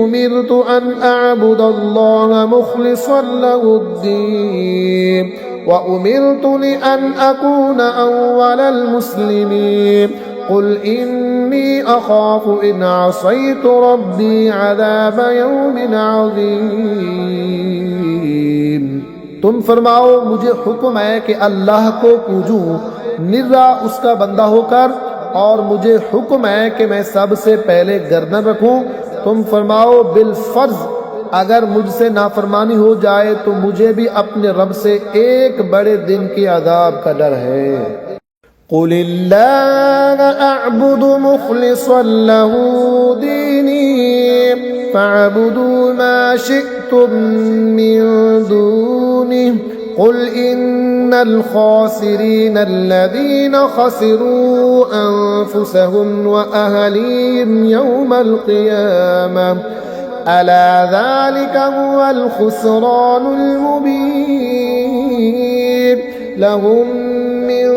उमिरतु अन अअबुदल्लाह मुखलिसन लहुद्दीन व उमिरतु लिअन अकून अव्वलल मुस्लिमीन कुल इन्नी अखाफु इन असैतु रब्बी अज़ाब यौमिन अज़ीम। तुम फरमाओ मुझे हुक्म है कि अल्लाह को पूजूं निर्रा उसका बंदा होकर, और मुझे हुक्म है कि मैं सबसे पहले गर्दन रखूं। तुम फरमाओ बिल फर्ज अगर मुझसे नाफरमानी हो जाए तो मुझे भी अपने रब से एक बड़े दिन के अज़ाब का डर है। कुलिल्लाह अअबुदु मुखलिसन लहू दीनी फअबुदू मा शिअ्तुम मिन दूनिहि कुल इन्नल खासिरीन अल्लज़ीना खसिरू अनफुसहुम व अहलीहिम यौमल क़ियामह अला ज़ालिका हुवल खुस्रानुल मुबीन लहुम मिन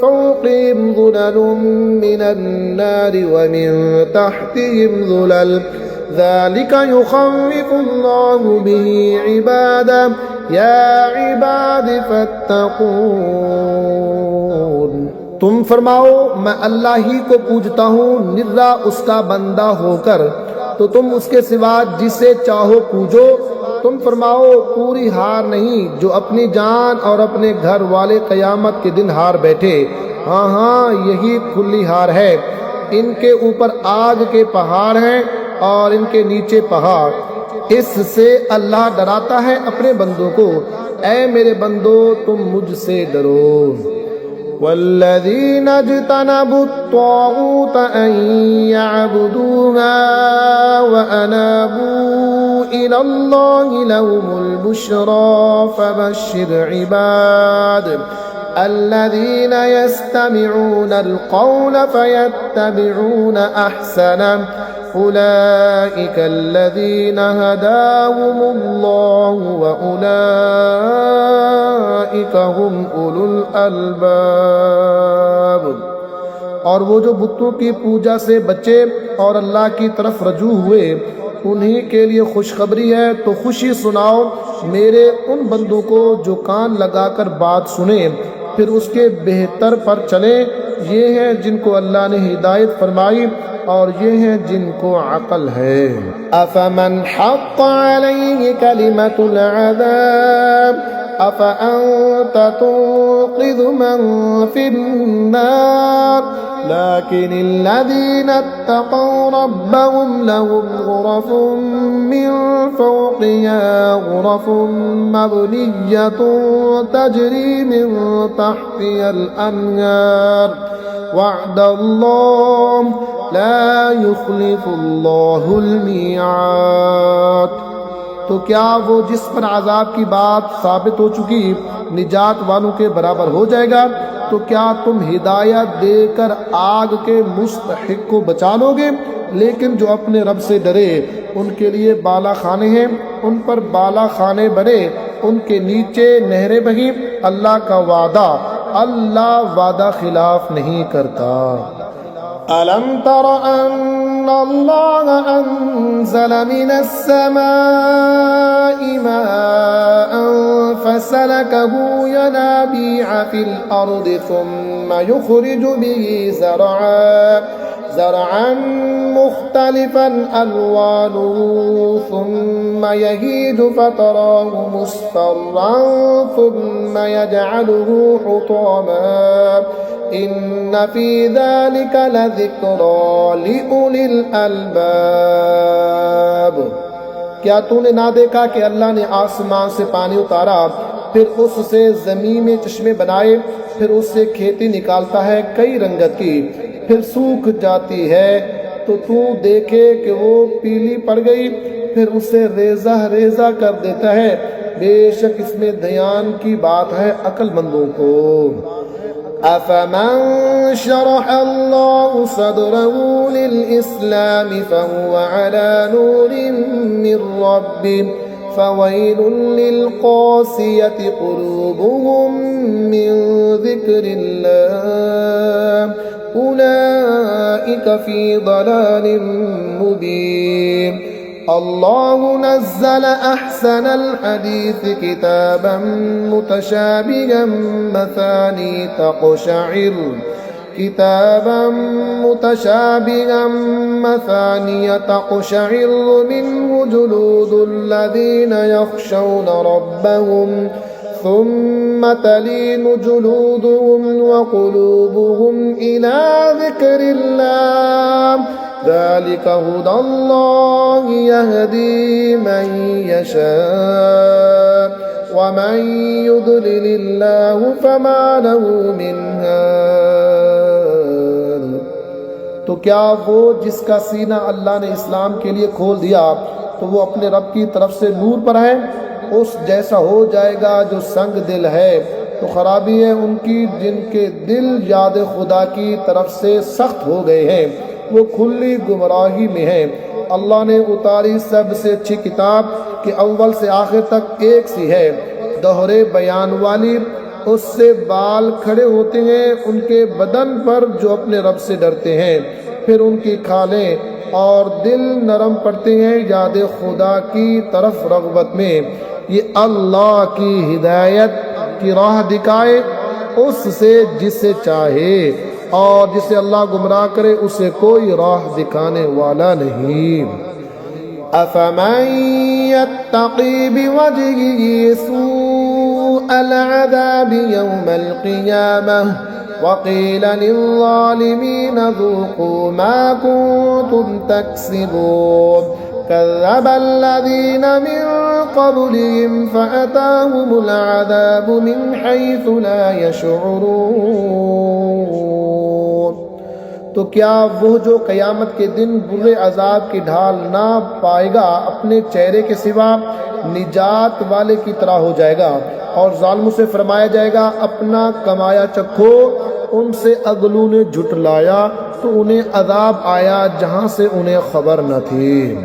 फ़ौक़िहिम ज़ुललुम मिनन नारि व मिन तहतिहिम ज़ुलल ज़ालिका युख़व्विफ़ुल्लाहु बिही इबादह या इबादी फत्तक़ून। तुम फरमाओ मैं अल्लाह ही को पूजता हूँ निर्रा उसका बंदा होकर, तो तुम उसके सिवा जिसे चाहो पूजो। तुम फरमाओ पूरी हार नहीं जो अपनी जान और अपने घर वाले क़यामत के दिन हार बैठे। हाँ हाँ यही खुली हार है। इनके ऊपर आग के पहाड़ हैं और इनके नीचे पहाड़। इससे अल्लाह डराता है अपने बंदों को। ऐ मेरे बंदो तुम मुझसे डरो। वल्लज़ीना इज्तनबु त्ताग़ूत अन यअबुदूहा व अनाबू इलल्लाहि लहुमुल बुश्रा फबश्शिर इबाद अल्लज़ीना यस्तमिऊनल क़ौल फयत्तबिऊन अहसनह उलाइका अल्लज़ीना हदाहुमुल्लाहु व उलाइका हुम उलुल अलबाब। और वो जो बुतों की पूजा से बचे और अल्लाह की तरफ रजू हुए उन्हीं के लिए खुशखबरी है। तो खुशी सुनाओ मेरे उन बंदों को जो कान लगाकर बात सुने फिर उसके बेहतर पर चले। ये हैं जिनको अल्लाह ने हिदायत फरमाई और ये हैं जिनको अकल है। अफमन हक़्क़ अलैहि कलिमतुल अज़ाब अफ़अन्त तुन्क़िज़ु मन फ़िन्नार लाकिनिल्लज़ीना इत्तक़ौ रब्बहुम लहुम ग़ुरफ़ुम मिन फ़ौक़िहा ग़ुरफ़ुम मब्निय्यतुन तजरी मिन तहतिहल अन्हार वअदल्लाह ला युख़्लिफ़ुल्लाहुल मिआद। तो क्या वो जिस पर आज़ाब की बात साबित हो चुकी निजात वालों के बराबर हो जाएगा? तो क्या तुम हिदायत देकर आग के मुस्तहिक को बचा लोगे? लेकिन जो अपने रब से डरे उनके लिए बाला खाने हैं, उन पर बाला खाने बने, उनके नीचे नहरें बही। अल्लाह का वादा, अल्लाह वादा खिलाफ नहीं करता। अलम तर अन्नल्लाह अंज़ल मिनस समाई माअन फसलकहु यनाबीअ फिल अर्दि सुम्मा युखरिजु बिही ज़रअन मुख्तलिफन अलवानुहु सुम्मा यहीजु फतराहु मुस्फर्रन सुम्मा यजअलुहु हुतामा इन्न फी ज़ालिका लज़िक्रा लिउलिल अलबाब। क्या तूने ना देखा कि अल्लाह ने आसमान से पानी उतारा, फिर उससे ज़मीन में चश्मे बनाए, फिर उससे खेती निकालता है कई रंगत की, फिर सूख जाती है तो तू देखे कि वो पीली पड़ गई, फिर उसे रेजा रेजा कर देता है। बेशक इसमें ध्यान की बात है अक्लमंदों को। अफ़मन शरह अल्लाहु सदरहु लिल इस्लाम फहुवा अला नूरिन मिर रब्बिह फवैलुन लिल क़ासियति क़ुलूबुहुम मिन ज़िक्रिल्लाह उलाइका फ़ी ज़लालिन मुबीन। अल्लाहु नज़्ज़ल अहसनल हदीस किताबन मुतशाबिहन मसानिय तक़शइरु मिन्हु जुलूदुल्लज़ीन यख़शौना रब्बहुम सुम्मा तलीनु जुलूदुहुम व क़ुलूबुहुम इला ज़िक्रिल्लाह ज़ालिका हुदल्लाहि यहदी मन यशा व मन युद्लिलिल्लाहु फमा लहु मिन हाद। तो क्या वो जिसका सीना अल्लाह ने इस्लाम के लिए खोल दिया तो वो अपने रब की तरफ से नूर पर है? उस जैसा हो जाएगा जो संग दिल है। तो खराबी है उनकी जिनके दिल याद खुदा की तरफ से सख्त हो गए हैं, वो खुली गुमराही में है। अल्लाह ने उतारी सबसे अच्छी किताब कि अव्वल से आखिर तक एक सी है, दोहरे बयान वाली। उससे बाल खड़े होते हैं उनके बदन पर जो अपने रब से डरते हैं, फिर उनकी खालें और दिल नरम पड़ते हैं याद खुदा की तरफ रग़बत में। ये अल्लाह की हिदायत की राह दिखाए उससे जिसे चाहे, और जिसे अल्लाह गुमराह करे उसे कोई राह दिखाने वाला नहीं। अफ़मन यत्तक़ी बिवजहिही सूअल अज़ाबि यौमल क़ियामह वक़ील लिज़्ज़ालिमीन ज़ूक़ू मा कुन्तुम तक्सिबून कज़्ज़बल्लज़ीन मिन क़ब्लिहिम फ़अताहुमुल अज़ाबु मिन हैसु ला यशऊरून। तो क्या वो जो क़यामत के दिन बुरे अजाब की ढाल ना पाएगा अपने चेहरे के सिवा निजात वाले की तरह हो जाएगा, और जालिमों से फरमाया जाएगा अपना कमाया चखो। उनसे अगलू ने झुटलाया तो उन्हें अजाब आया जहां से उन्हें खबर न थी।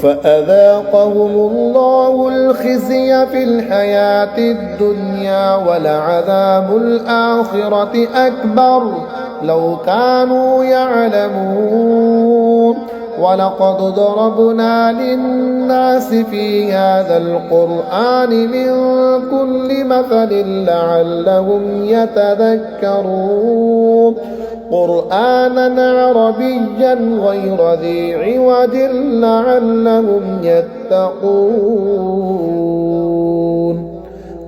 फ़अज़ाक़हुमुल्लाहुल ख़िज़्य फ़िल हयातिद दुनिया वलअज़ाबुल आख़िरति अकबर लौ कानू यअलमून वलक़द ज़रबना लिन्नासि फ़ी हाज़ल क़ुरआनि मिन कुल्लि मसलिन लअल्लहुम यतज़क्करून क़ुरआनन अरबिय्यन ग़ैर ज़ी इवजिन लअल्लहुम यत्तक़ून।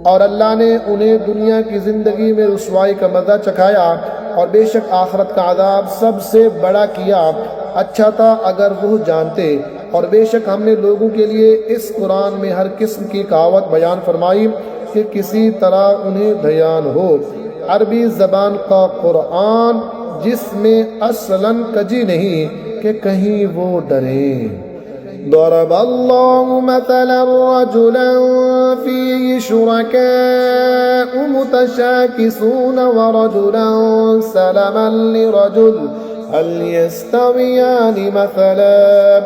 और अल्लाह ने उन्हें दुनिया की ज़िंदगी में रुसवाई का मज़ा चखाया और बेशक आखिरत का अज़ाब सबसे बड़ा किया। अच्छा था अगर वो जानते। और बेशक हमने लोगों के लिए इस कुरान में हर किस्म की कहावत बयान फरमाई कि किसी तरह उन्हें ध्यान हो। अरबी ज़बान का कुरान जिसमें असलन कजी नहीं कि कहीं वो डरें। ضرب الله مثلا رجلا فيه شركاء متشاكسون ورجلا سلما لرجل هل يستويان مثلا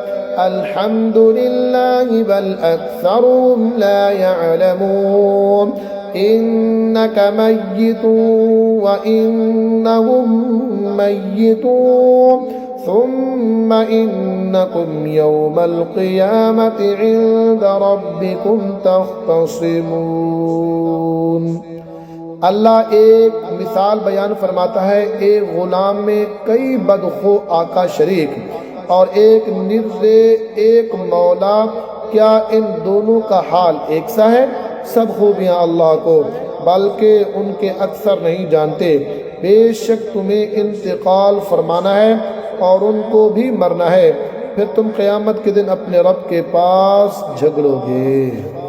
الحمد لله بل أكثرهم لا يعلمون إنك ميت وإنهم ميتون ثم إنكم يوم القيامة عند ربكم تختصمون। अल्लाह एक मिसाल बयान फरमाता है, एक गुलाम में कई बदखो आका शरीक और एक निर्दय एक मौला, क्या इन दोनों का हाल एक सा है? सब खूबियाँ अल्लाह को, बल्कि उनके अक्सर नहीं जानते। बेशक तुम्हें इंतकाल फरमाना है और उनको भी मरना है, फिर तुम क़यामत के दिन अपने रब के पास झगड़ोगे।